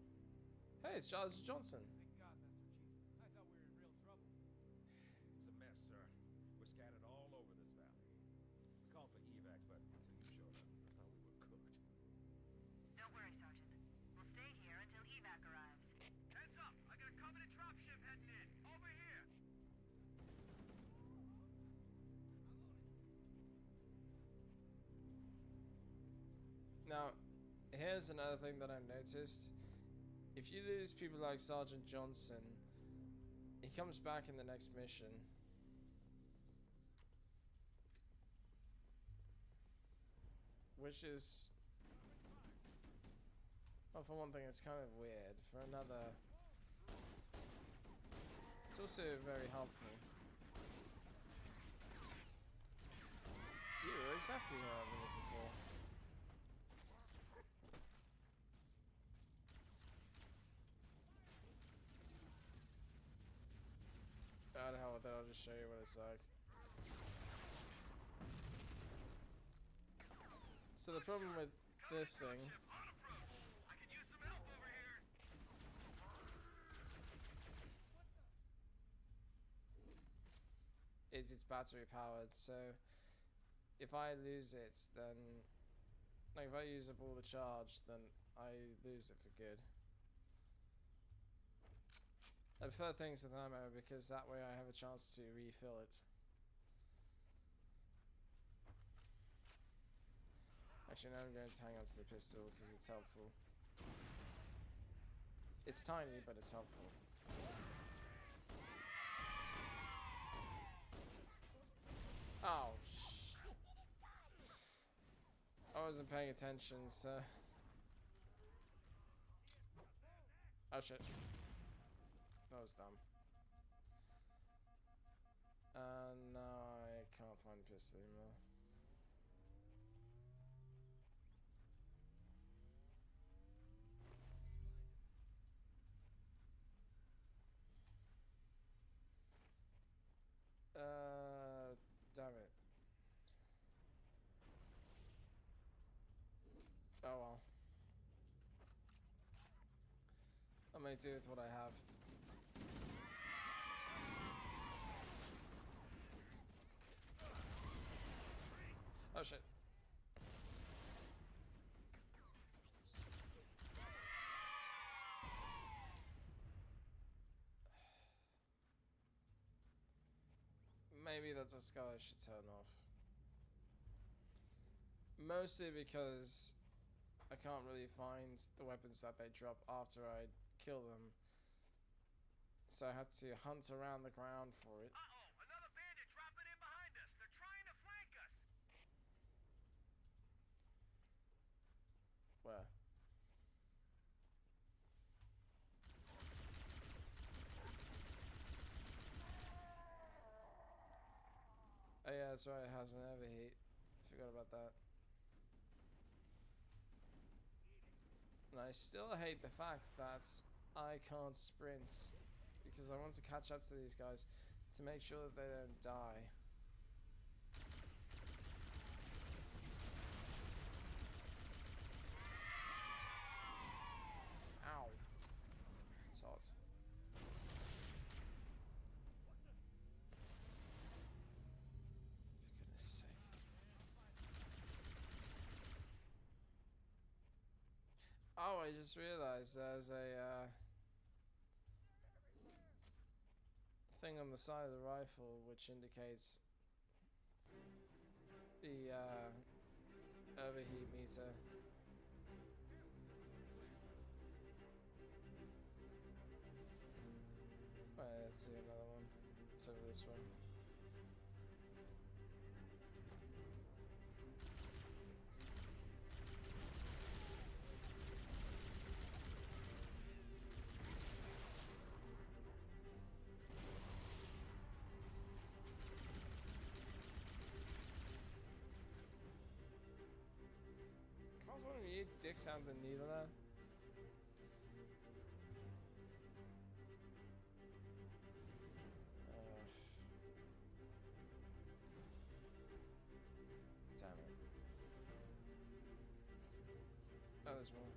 Hey, it's Charles Johnson. Thank God, Master Chief. I thought we were in real trouble. It's a mess, sir. We're scattered all over this valley. We called for evac, but until you showed up, I thought we were cooked. Don't worry, Sergeant. We'll stay here until evac arrives. Heads up! I got a Covenant dropship heading in. Over here! Now, here's another thing that I've noticed. If you lose people like Sergeant Johnson, he comes back in the next mission. Which is... Well, for one thing, it's kind of weird. For another... It's also very helpful. You were exactly who I've been looking for. The hell with that, I'll just show you what it's like. So the problem with this thing is it's battery powered, so if I lose it, then like if I use up all the charge, then I lose it for good. I prefer things with ammo because that way I have a chance to refill it. Actually, now I'm going to hang on to the pistol because it's helpful. It's tiny, but it's helpful. Oh, I wasn't paying attention, so... Oh shit. That was dumb. And now I can't find the pistol anymore. Damn it. make do with what I have. Oh shit. Maybe that's a skill I should turn off. Mostly because I can't really find the weapons that they drop after I kill them. So I had to hunt around the ground for it. Uh-oh, another bandit dropping in behind us. They're trying to flank us. Where? Oh yeah, that's right, it has an overheat. Forgot about that. And I still hate the fact that I can't sprint because I want to catch up to these guys to make sure that they don't die. Ow. It's hot. For goodness sake. Oh, I just realized there's a thing on the side of the rifle which indicates the overheat meter. Right, let's see another one. It's over this way. I was wondering, you dicks out the needle there? Damn it. Oh, there's more.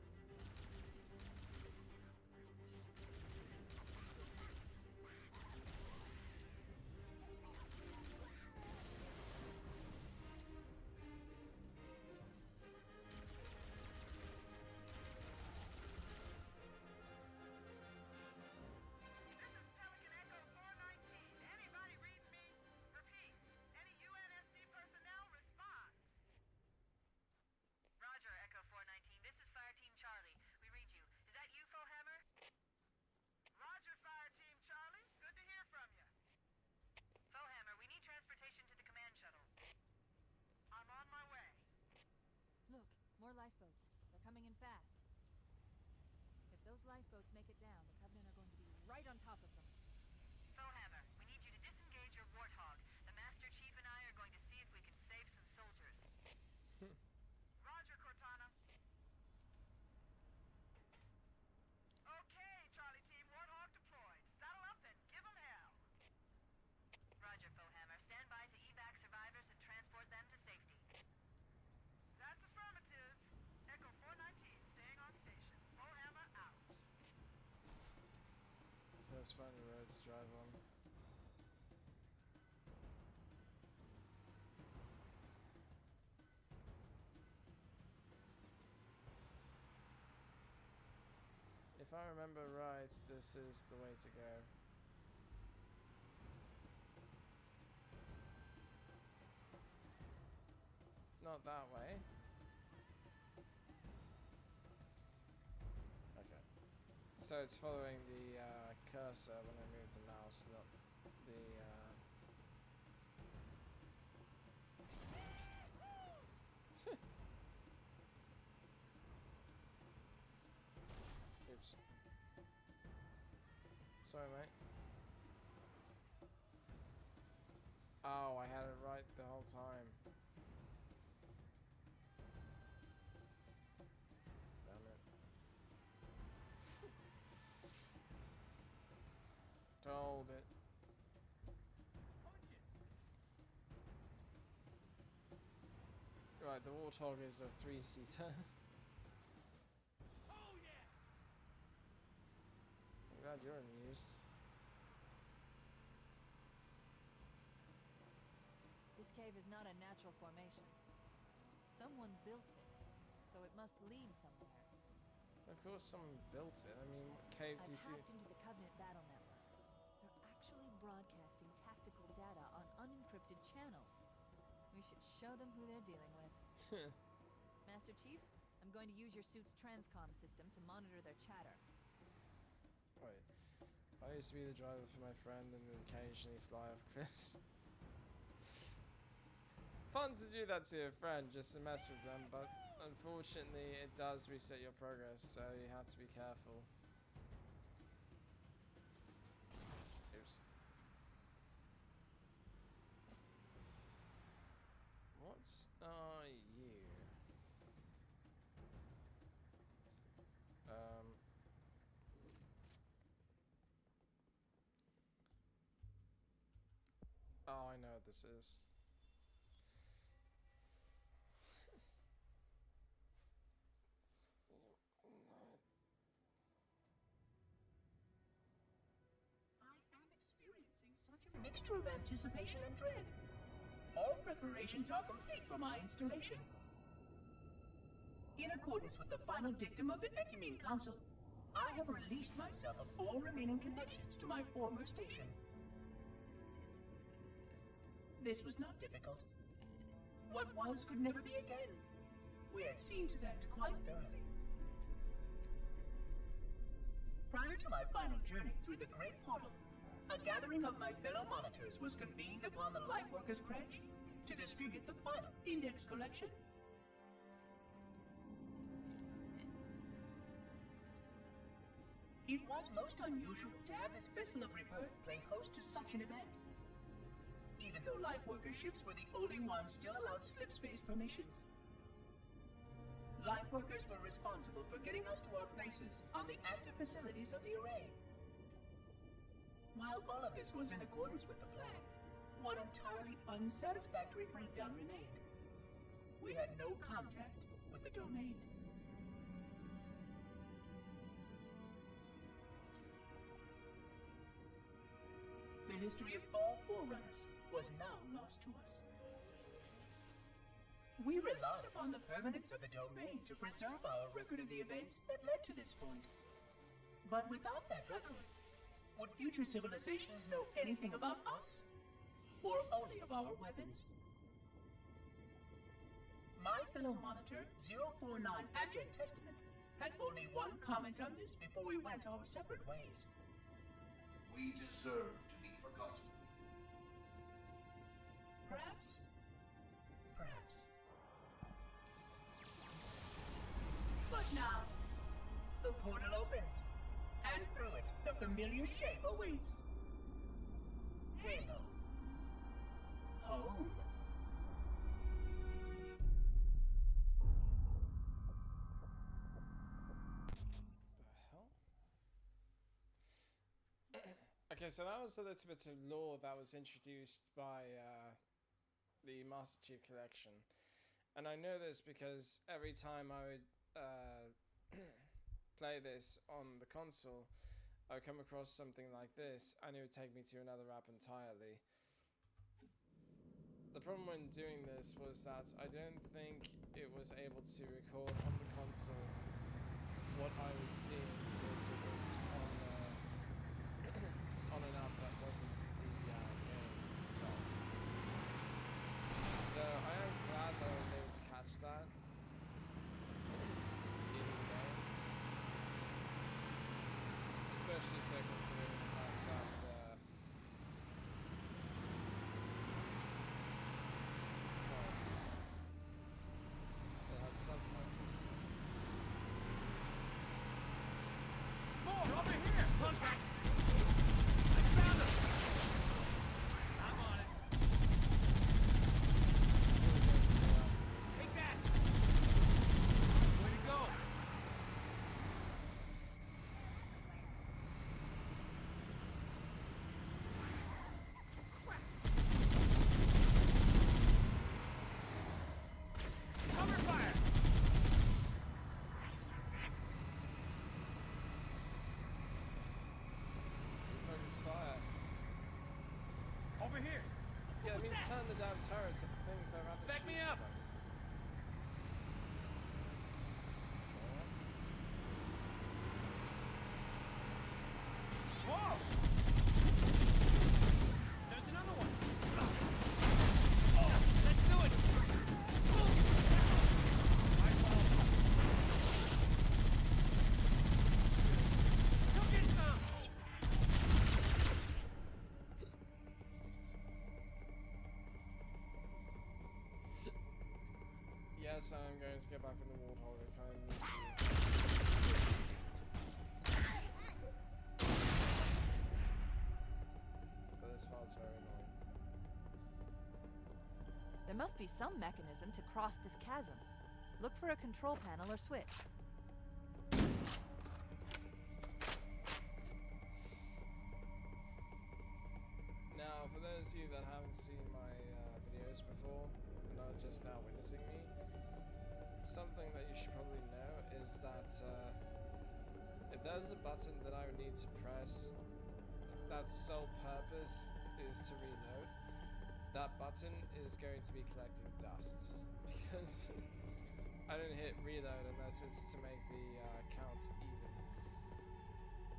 Look, more lifeboats. They're coming in fast. If those lifeboats make it down, the Covenant are going to be right on top of them. Foehammer, we need you to disengage your Warthog. The Master Chief and I are going to see if we can save some soldiers. Roger, Cortana. Okay, Charlie Team, Warthog deployed. Saddle up and give them hell. Roger, Foehammer. Stand by to evac survivors and transport them to safety. That's affirmative. Echo 419, staying on station. Foehammer out. Let's find a road to drive on. If I remember right, this is the way to go. Not that way. Okay. So it's following the cursor when I move the mouse, not the Oops. Sorry, mate. Oh, I had it right the whole time. Damn it. Told it. Right, the Warthog is a 3-seater. Oh, yeah! you're amused. This cave is not a natural formation. Someone built it, so it must lead somewhere. Of course someone built it. I mean, what cave do you I've see? hacked into the Covenant battle network. They're actually broadcasting tactical data on unencrypted channels. We should show them who they're dealing with. Master Chief, I'm going to use your suit's transcom system to monitor their chatter. Right. I used to be the driver for my friend and would occasionally fly off cliffs. Fun to do that to your friend just to mess with them, but unfortunately it does reset your progress, so you have to be careful. Oops. What are you? Oh, I know what this is. Such a mixture of anticipation and dread. All preparations are complete for my installation. In accordance with the final dictum of the Ecumene Council, I have released myself of all remaining connections to my former station. This was not difficult. What was could never be again. We had seen to that quite thoroughly. Prior to my final journey through the Great Portal, a gathering of my fellow monitors was convened upon the Lightworkers' Crèche to distribute the final index collection. It was most unusual to have this vessel of rebirth play host to such an event. Even though Lightworker ships were the only ones still allowed slip-space formations. Lightworkers were responsible for getting us to our places on the active facilities of the array. While all of this was in accordance with the plan, one entirely unsatisfactory breakdown remained. We had no contact with the domain. The history of all forerunners was now lost to us. We relied upon the permanence of the domain to preserve our record of the events that led to this point. But without that record, would future civilizations know anything about us? Or only of our weapons? My fellow monitor, 049 Abject Testament, had only one comment on this before we went our separate ways. We deserve to be forgotten. Perhaps. Perhaps. But now, the portal opens, and through it, the familiar shape awaits. Halo. Home. The hell? Okay, so that was a little bit of lore that was introduced by the Master Chief Collection. And I know this because every time I would play this on the console, I would come across something like this and it would take me to another map entirely. The problem when doing this was that I don't think it was able to record on the console what I was seeing because it was on an app that wasn't the game itself. So I am glad that I was able to catch that in the game. Especially so considering the fact that it had subtitles to it. More over here! Contact! I found him! I'm on it. Take that! Way to go! Crap! Cover fire! it means turn the damn turrets at the things that are about to Back shoot me at up. us. Whoa! There's another one. Let's do it. Go get some. Yes, I'm going to get back in the Warthog. I kind of need to. But this part's very annoying. There must be some mechanism to cross this chasm. Look for a control panel or switch. Now, for those of you that haven't seen my videos before and are just now witnessing me, something that you should probably know is that if there's a button that I would need to press, that's sole purpose is to reload. That button is going to be collecting dust because I don't hit reload unless it's to make the counts even.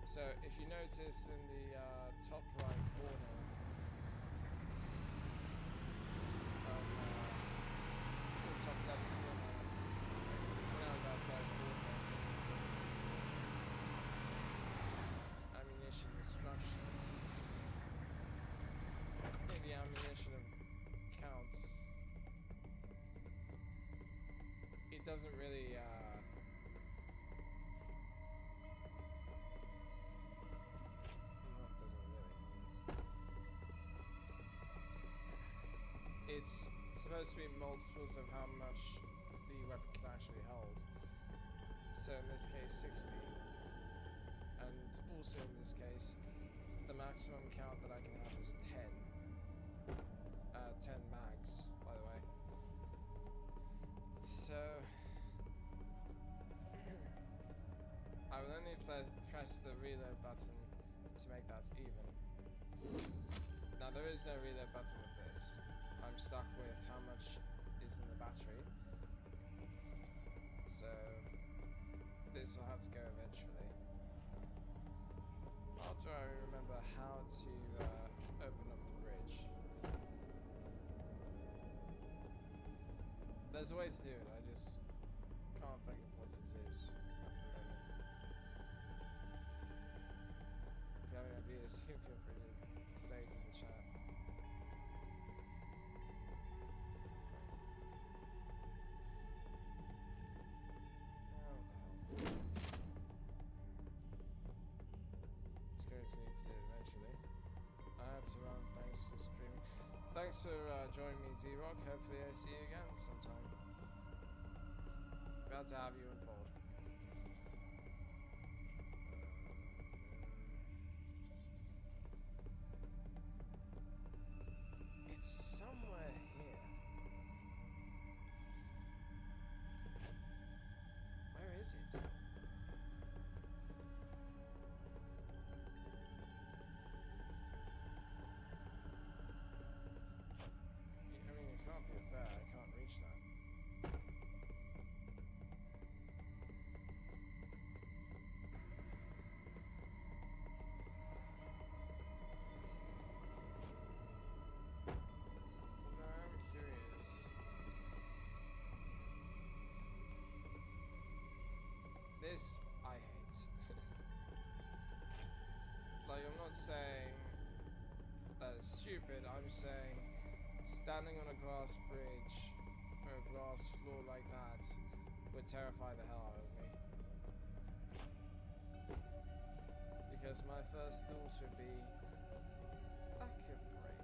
So if you notice in the top right corner, top left corner, when I was outside corner, ammunition instructions. I think the ammunition counts. It doesn't really it's supposed to be multiples of how much the weapon can actually hold. So in this case 60, and also in this case the maximum count that I can have is 10. 10 mags, by the way. So I will only press the reload button to make that even. Now there is no reload button with this. I'm stuck with how much is in the battery. So this will have to go eventually. After I remember how to open up the bridge. There's a way to do it, I just can't think of what it is at the moment. If you have any ideas, feel free to say it in the chat. It's going to need to do it eventually. I have to run, thanks for streaming. Thanks for joining me, D-Rock. Hopefully I see you again sometime. Glad to have you on board. It's somewhere here. Where is it? I mean, it can't be up there. I can't reach that. No, I'm curious. This I hate. Like, I'm not saying that it's stupid, I'm saying standing on a glass bridge or a glass floor like that would terrify the hell out of me. Because my first thought would be, that could break.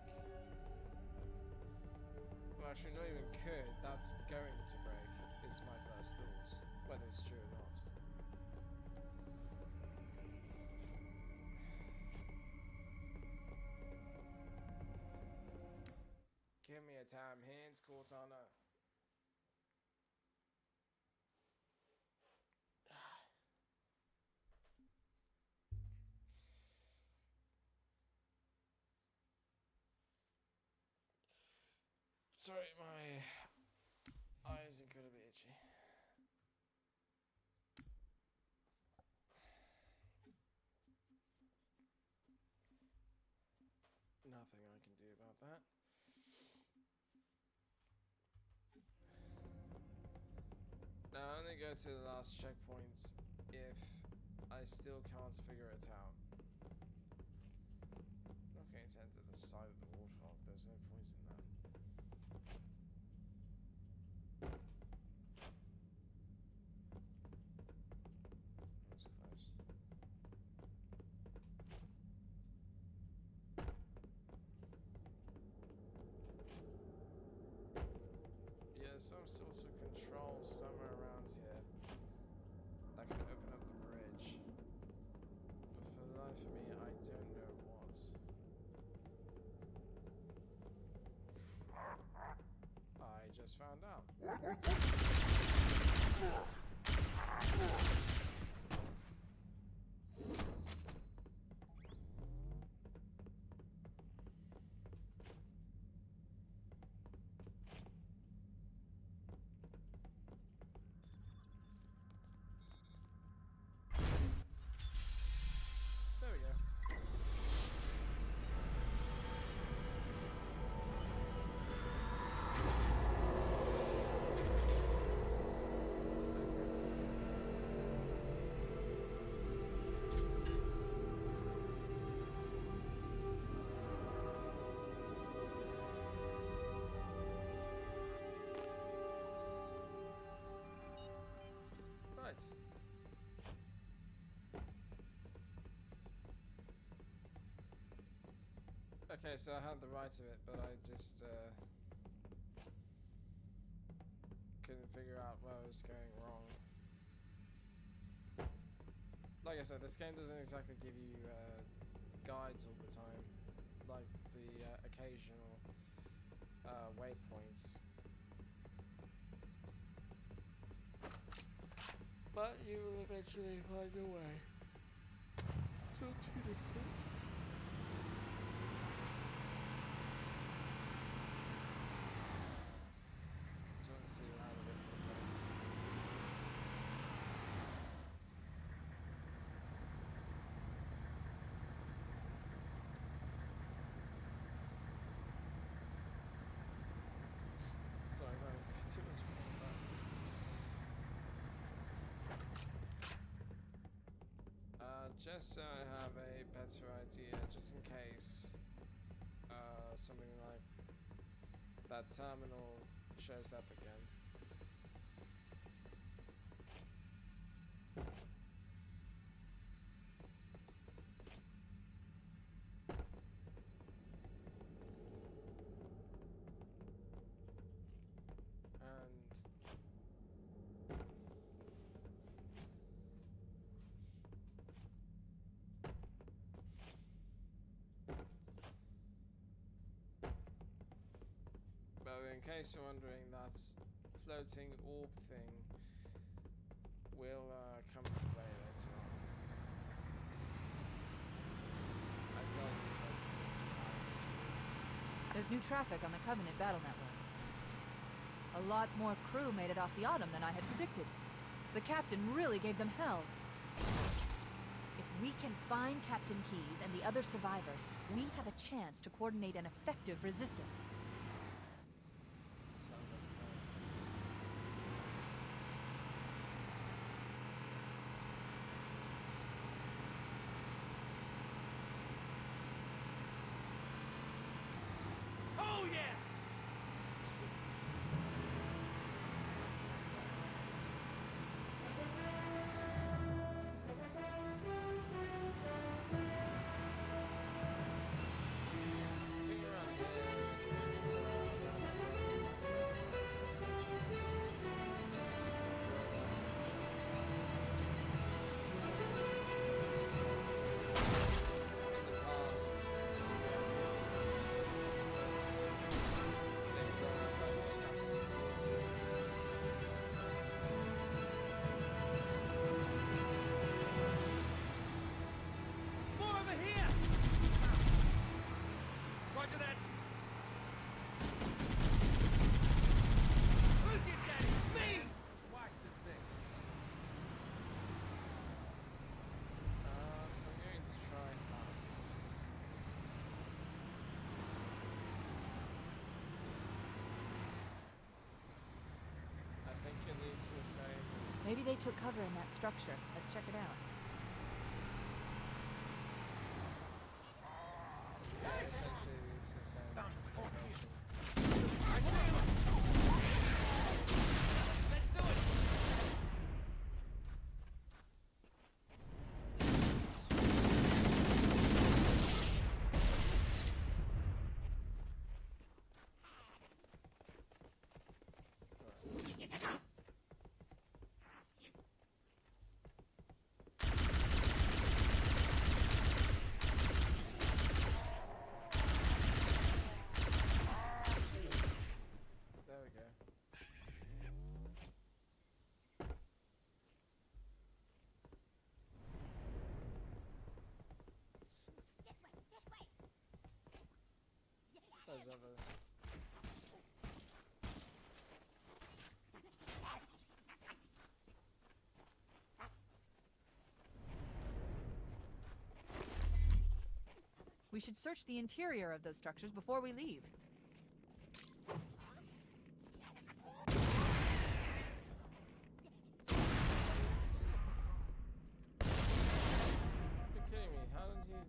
Well, actually, not even could, that's going to break, is my first thought, whether it's true or not. Give me a damn hint, Cortana. Sorry, my eyes are gonna be itchy. Nothing I can do about that. Now I only go to the last checkpoint if I still can't figure it out. I'm not going to enter the side of the warthog, there's no point in that. That was close. Yeah, some sort of control somewhere around here that can open up the bridge. But for the life of me, I don't know what. I just found out. There we go. Right. Okay, so I had the right of it, but I just couldn't figure out where I was going wrong. Like I said, this game doesn't exactly give you guides all the time, like the occasional waypoints. But you will eventually find your way. It's not too difficult. Just want to see how the ripple goes. Sorry, I don't get too much more of that. Just so I have a better idea, just in case something like that terminal shows up again. In case you're wondering, that floating orb thing will come into play later on. I told you that's just There's new traffic on the Covenant battle network. A lot more crew made it off the Autumn than I had predicted. The captain really gave them hell. If we can find Captain Keyes and the other survivors, we have a chance to coordinate an effective resistance. sounds like a plan. Oh yeah! Figure out here is Maybe they took cover in that structure. Let's check it out. Essentially, it's the same location. There we go. There's others. We should search the interior of those structures before we leave. You're kidding me. How did you...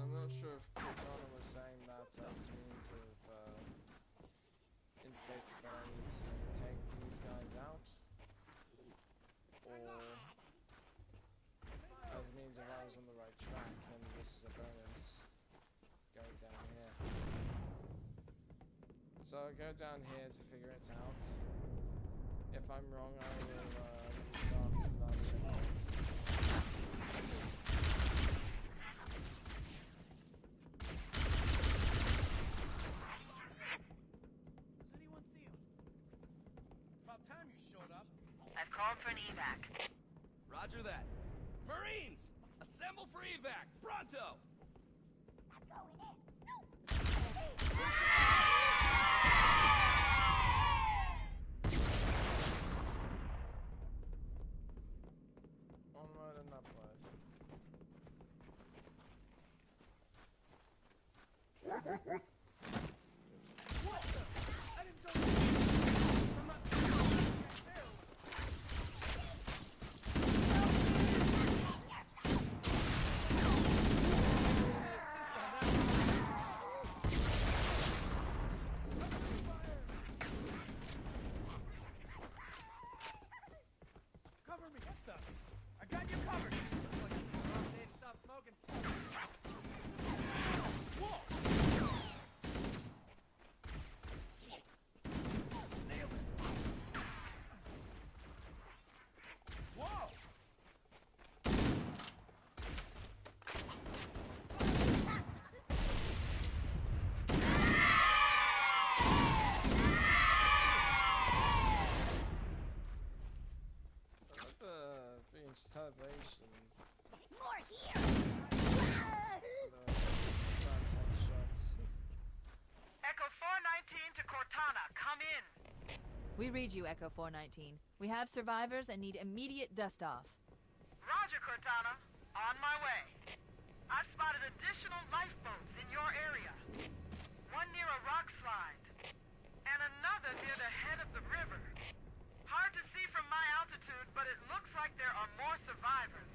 I'm not sure if Cortana was saying that as means of indicated that I need to take these guys out, or as means of I was on the right track and this is a bonus going down here. So I'll go down here to figure it out. If I'm wrong, I will restart the last checkpoint. About time you showed up. I've called for an evac. Roger that. Marines! Assemble for evac! Pronto! Onward and upward. Cover me! What the? I got you covered! Looks like you're saying stop smoking. Whoa! Nailed it! Whoa! Freaking celebrations. More here! Shots. Echo 419 to Cortana, come in. We read you, Echo 419. We have survivors and need immediate dust-off. Roger, Cortana. On my way. I've spotted additional lifeboats in your area. One near a rock slide, and another near the head of the river. Hard to see from my altitude, but it looks like there are more survivors.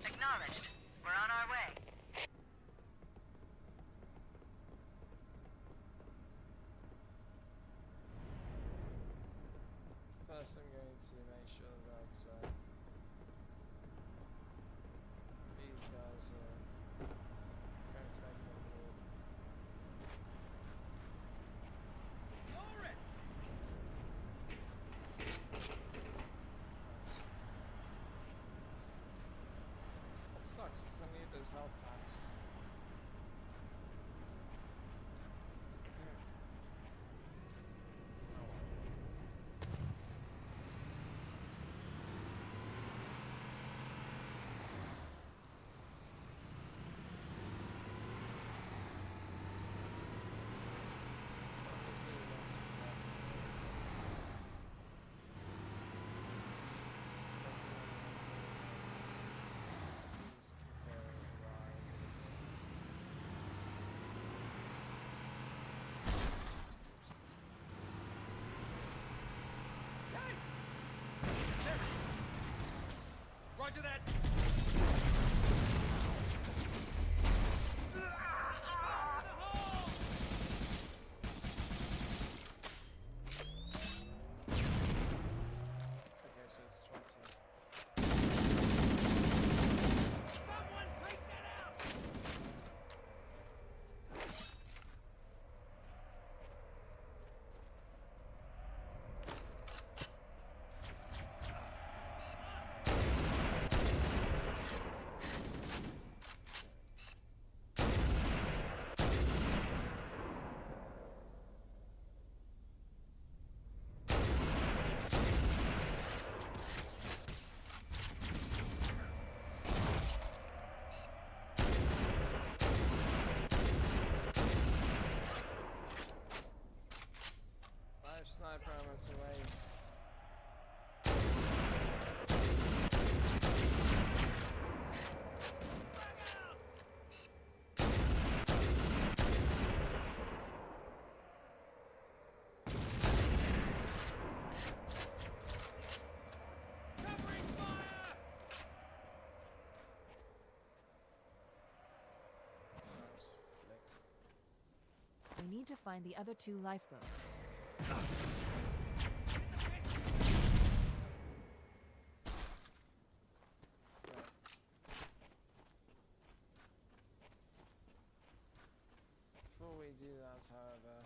Acknowledged. We're on our way. First, I'm going to make sure that these guys are going to make it on board. Lower it! That sucks, 'cause I need those health packs. Roger that. Okay, so it's 20. Someone take that out. Five sniper ammo to waste. Covering fire. Oops, flicked. We need to find the other two lifeboats. Before we do that, however,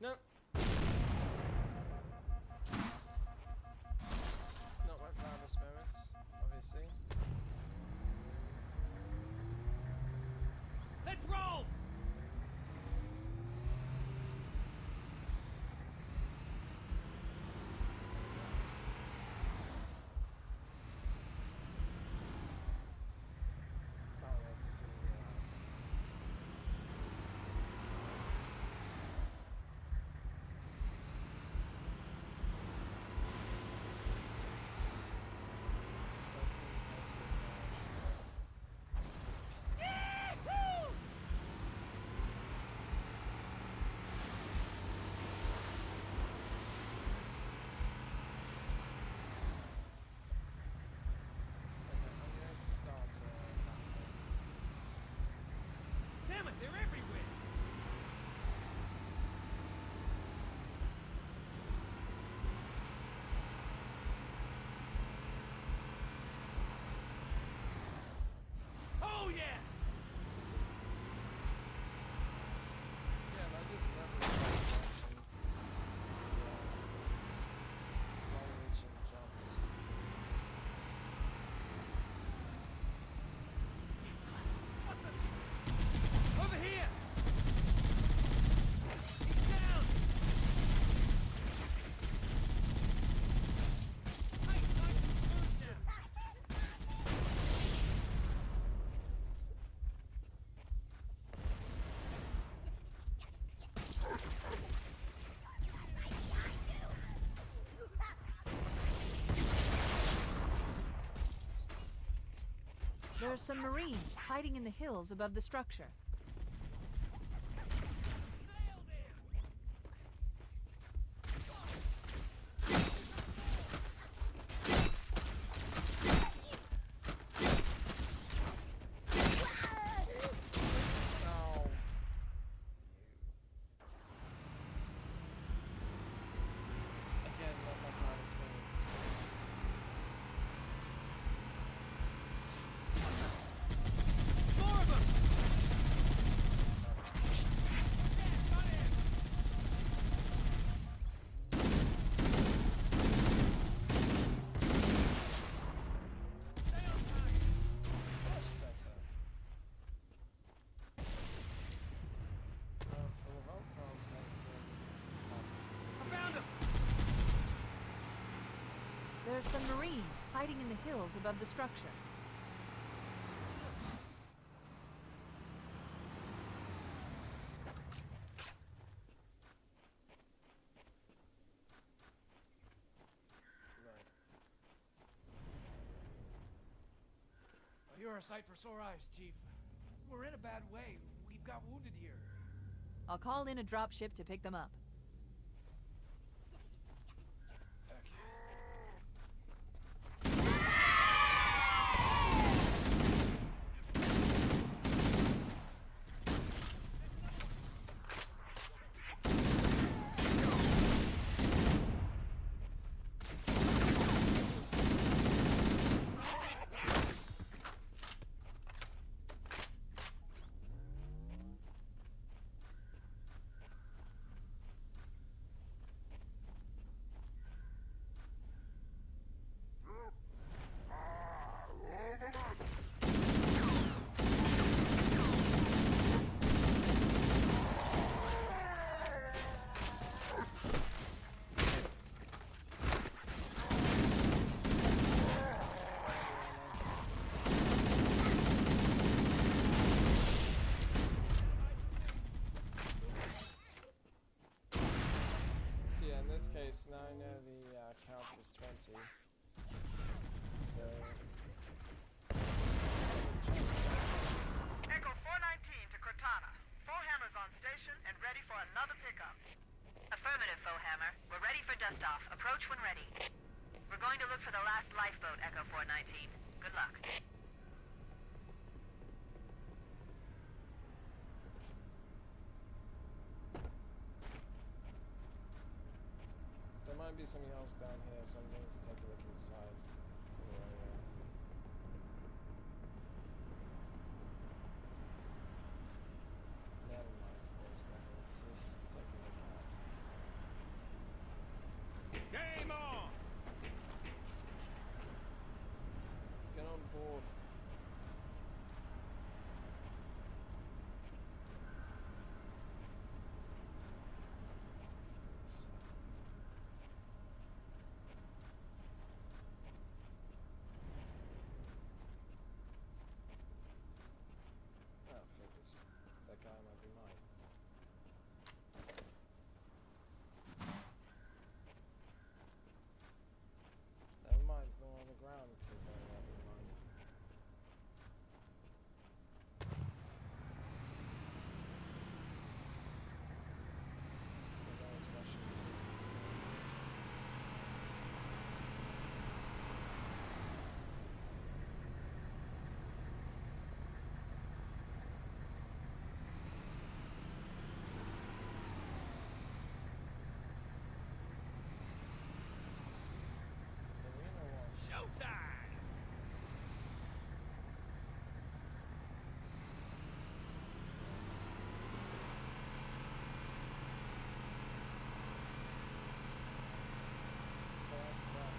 no, not my proudest moments, obviously. Let's roll. Oh, let's see. Let's see. Okay, I'm going to start. Damn it, they're everywhere. Oh yeah. Yeah, I just love the action. Long-reaching jumps. Over here. He's down. Hey, nice move now. There are some Marines hiding in the hills above the structure. Nailed him. No. Again, not my proudest moments. More of them. Much better. Full of hope, I'll take I found him. There are some Marines hiding in the hills above the structure. Right. You're a sight for sore eyes, Chief. We're in a bad way. We've got wounded here. I'll call in a dropship to pick them up. Now I know the counts as 20. So. Echo 419 to Cortana. Foehammer's on station and ready for another pickup. Affirmative, Foehammer. We're ready for dust-off. Approach when ready. We're going to look for the last lifeboat, Echo 419. Good luck. There might be something else down here, so I'm going to take a look inside. Never mind, there's nothing to take a look at. Game on! Get on board. That guy might be mine. Never mind, the one on the ground could very well be mine. The guy's rushing to me, so. Showtime! So that's about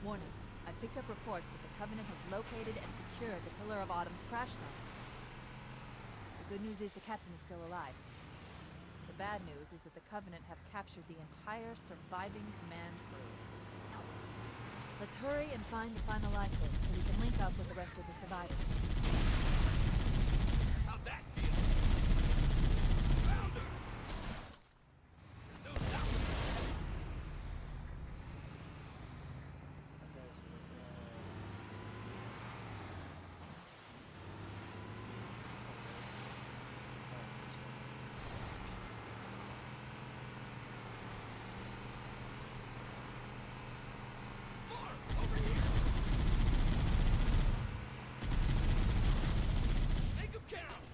Warning. I picked up reports that the Covenant has located and secured the Pillar of Autumn's crash site. The good news is the captain is still alive. The bad news is that the Covenant have captured the entire surviving command crew. Let's hurry and find the final lifeboat so we can link up with the rest of the survivors. How'd that feel? Found her! There's no stopping her. okay, so there's no. More! Over here! Make 'em count!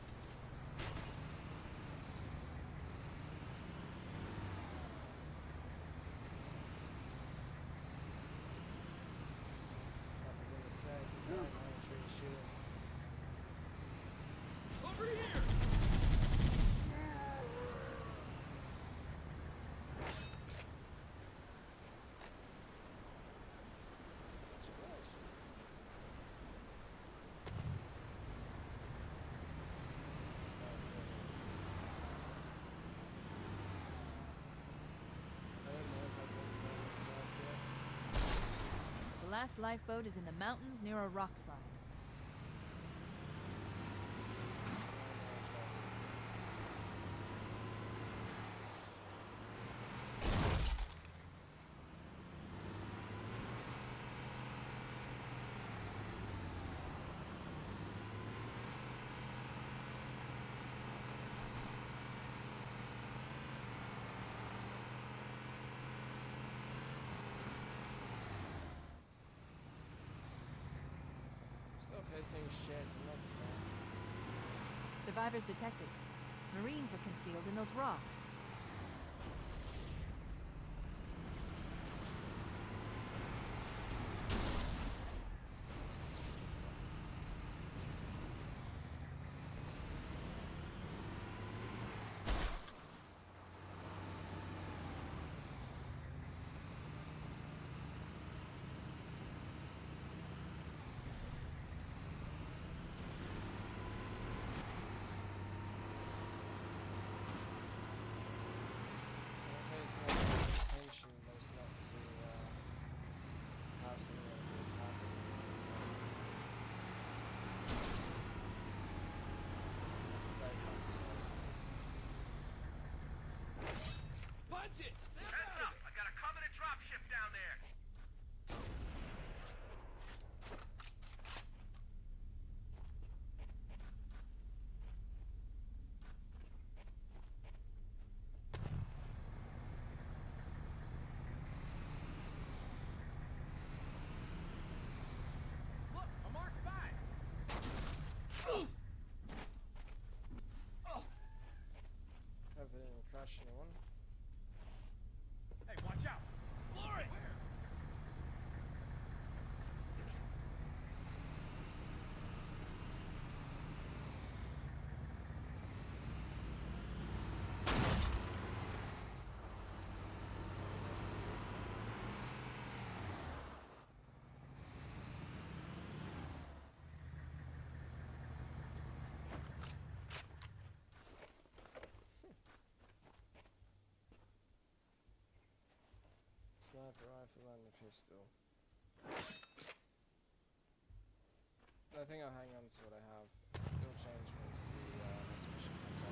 I'm gonna say, because I'm not sure to shoot him. Over here! That's a rush. That's good. I don't know if I've been down this path yet. The last lifeboat is in the mountains near a rock slide. I don't know if I've been to. Floating shit, not true. Survivors detected. Marines are concealed in those rocks. Intention was not to have something like this happen. Punch it! Heads up! I got a Covenant dropship down there! Look, a Mark 5! Hope I didn't crash anyone. Hey, watch out! Floor it! Where? Sniper rifle and a pistol. I think I'll hang on to what I have. It'll change once the next mission comes up.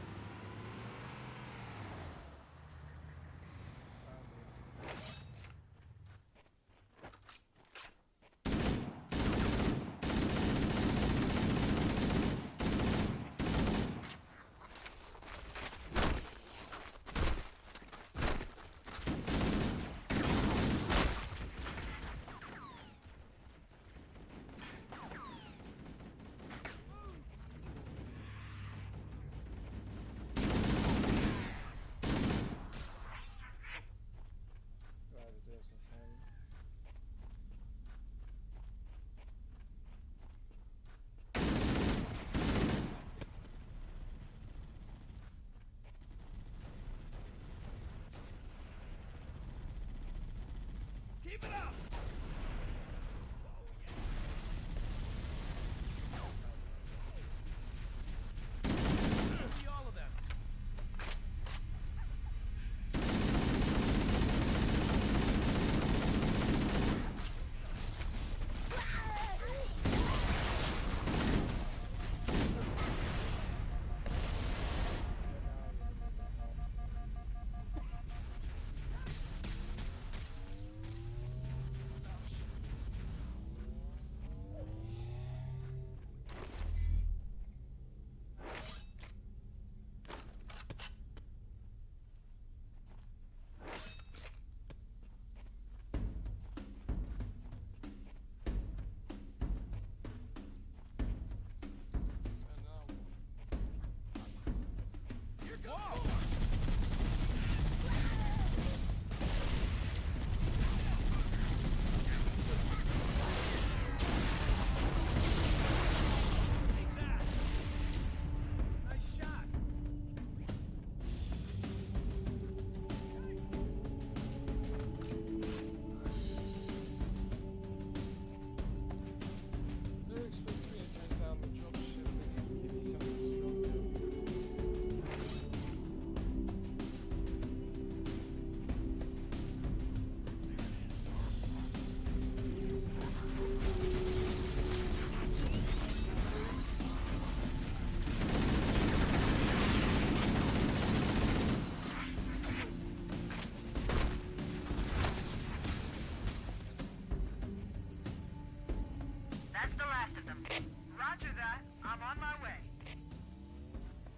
Keep it up! See all of them.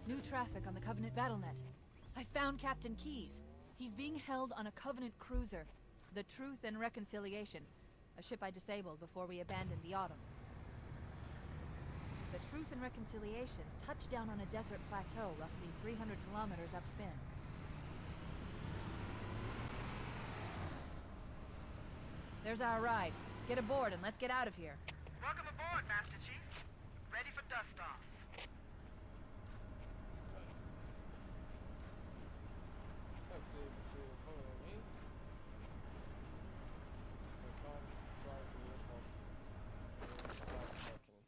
New traffic on the Covenant BattleNet. I found Captain Keyes. He's being held on a Covenant cruiser, the Truth and Reconciliation, a ship I disabled before we abandoned the Autumn. The Truth and Reconciliation touched down on a desert plateau roughly 300 kilometers upspin. There's our ride. Get aboard and let's get out of here. Welcome aboard, Master Chief. Ready for dust-off. Hopefully to follow me. So I can't drive the vehicle inside the parking.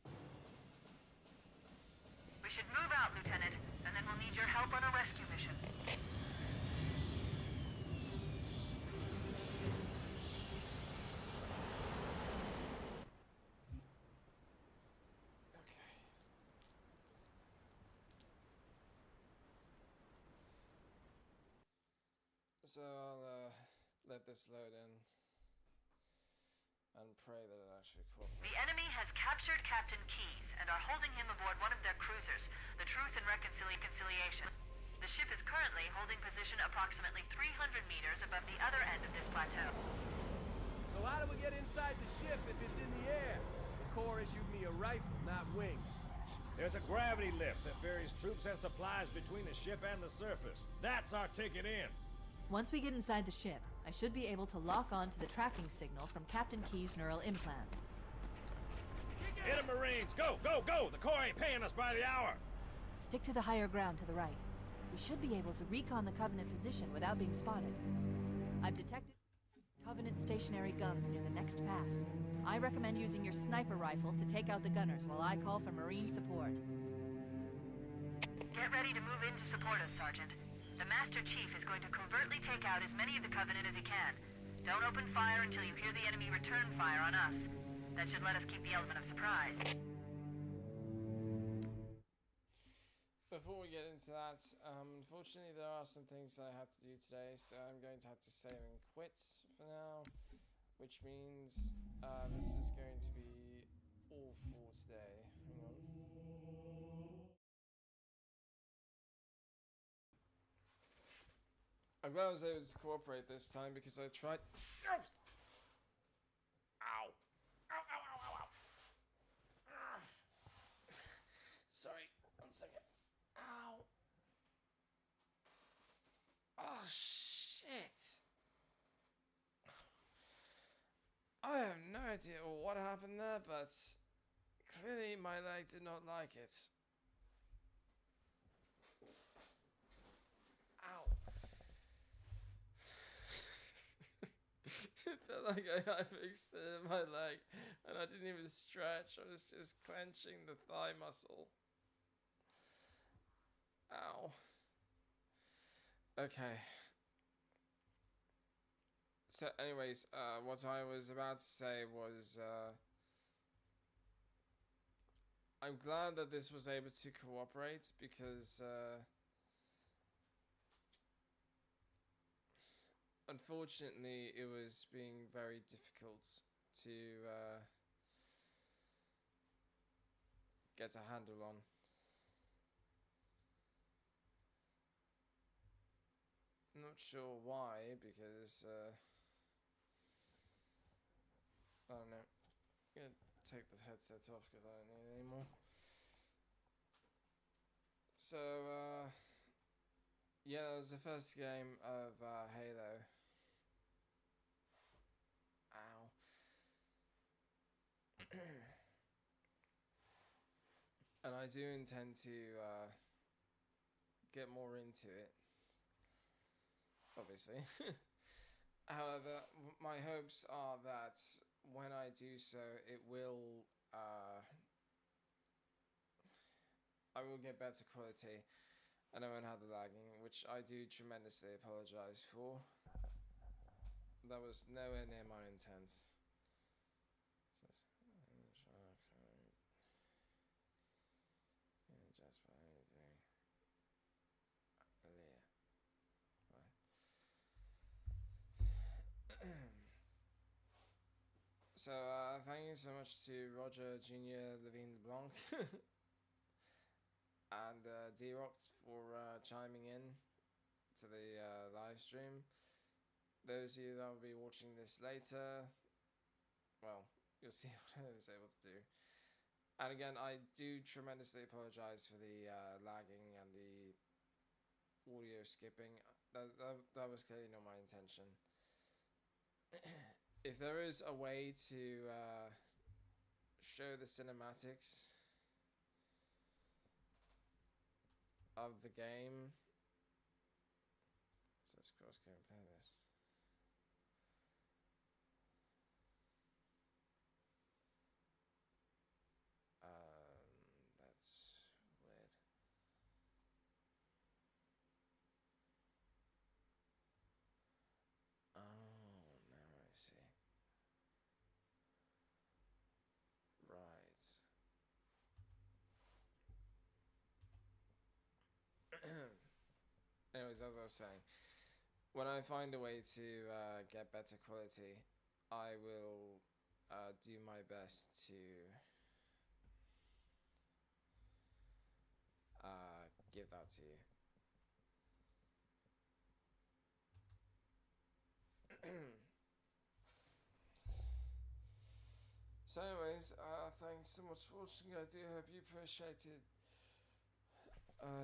We should move out, Lieutenant, and then we'll need your help on a rescue mission. So I'll let this load in and pray that it actually cooperates. The enemy has captured Captain Keyes and are holding him aboard one of their cruisers, the Truth and Reconciliation. The ship is currently holding position approximately 300 meters above the other end of this plateau. So how do we get inside the ship if it's in the air? The Corps issued me a rifle, not wings. There's a gravity lift that ferries troops and supplies between the ship and the surface. That's our ticket in. Once we get inside the ship, I should be able to lock on to the tracking signal from Captain Keyes' neural implants. Hit 'em, Marines! Go, go, go! The Corps ain't paying us by the hour! Stick to the higher ground to the right. We should be able to recon the Covenant position without being spotted. I've detected Covenant stationary guns near the next pass. I recommend using your sniper rifle to take out the gunners while I call for Marine support. Get ready to move in to support us, Sergeant. The Master Chief is going to covertly take out as many of the Covenant as he can. Don't open fire until you hear the enemy return fire on us. That should let us keep the element of surprise. Before we get into that, unfortunately there are some things I have to do today, so I'm going to have to save and quit for now, which means this is going to be all for today. Hang on. I'm glad I was able to cooperate this time because I tried. Ow! Ow! Ow! Ow! Ow! Ow! Sorry, 1 second. Ow! Oh shit! I have no idea what happened there, but clearly my leg did not like it. It felt like I hyperextended my leg and I didn't even stretch. I was just clenching the thigh muscle. Ow. Okay. So anyways, what I was about to say was I'm glad that this was able to cooperate because unfortunately, it was being very difficult to get a handle on. I'm not sure why, because I don't know. I'm gonna take the headset off because I don't need it anymore. So, yeah, that was the first game of Halo. Ow. And I do intend to get more into it, obviously. However, my hopes are that when I do so, it will I will get better quality and I won't have the lagging, which I do tremendously apologize for. That was nowhere near my intent. So, thank you so much to Roger Jr. Levine LeBlanc and D-Rock for chiming in to the live stream. Those of you that will be watching this later, well, you'll see what I was able to do. And again, I do tremendously apologize for the lagging and the audio skipping. That was clearly not my intention. If there is a way to show the cinematics of the game, so let's cross game play this. That's weird. Oh, now I see. Right. Anyways, as I was saying, when I find a way to get better quality, I will do my best to give that to you. So anyways, thanks so much for watching. I do hope you appreciated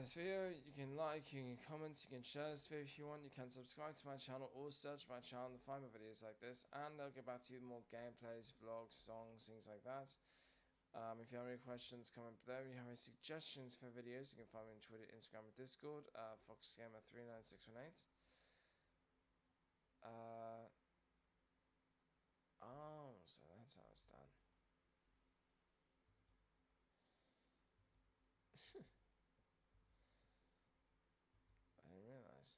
this video. You can like, you can comment, you can share this video if you want. You can subscribe to my channel or search my channel to find more videos like this, and I'll get back to you with more gameplays, vlogs, songs, things like that. If you have any questions, comment below. If you have any suggestions for videos, you can find me on Twitter, Instagram, and Discord, FoxGamer39618. Oh, so that's how it's done. I didn't realize.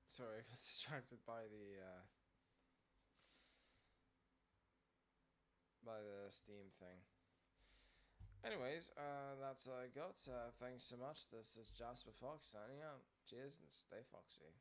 Sorry, I got distracted by the Steam thing. Anyways, that's all I got. Thanks so much. This is Jasper Fox signing out. Cheers and stay foxy.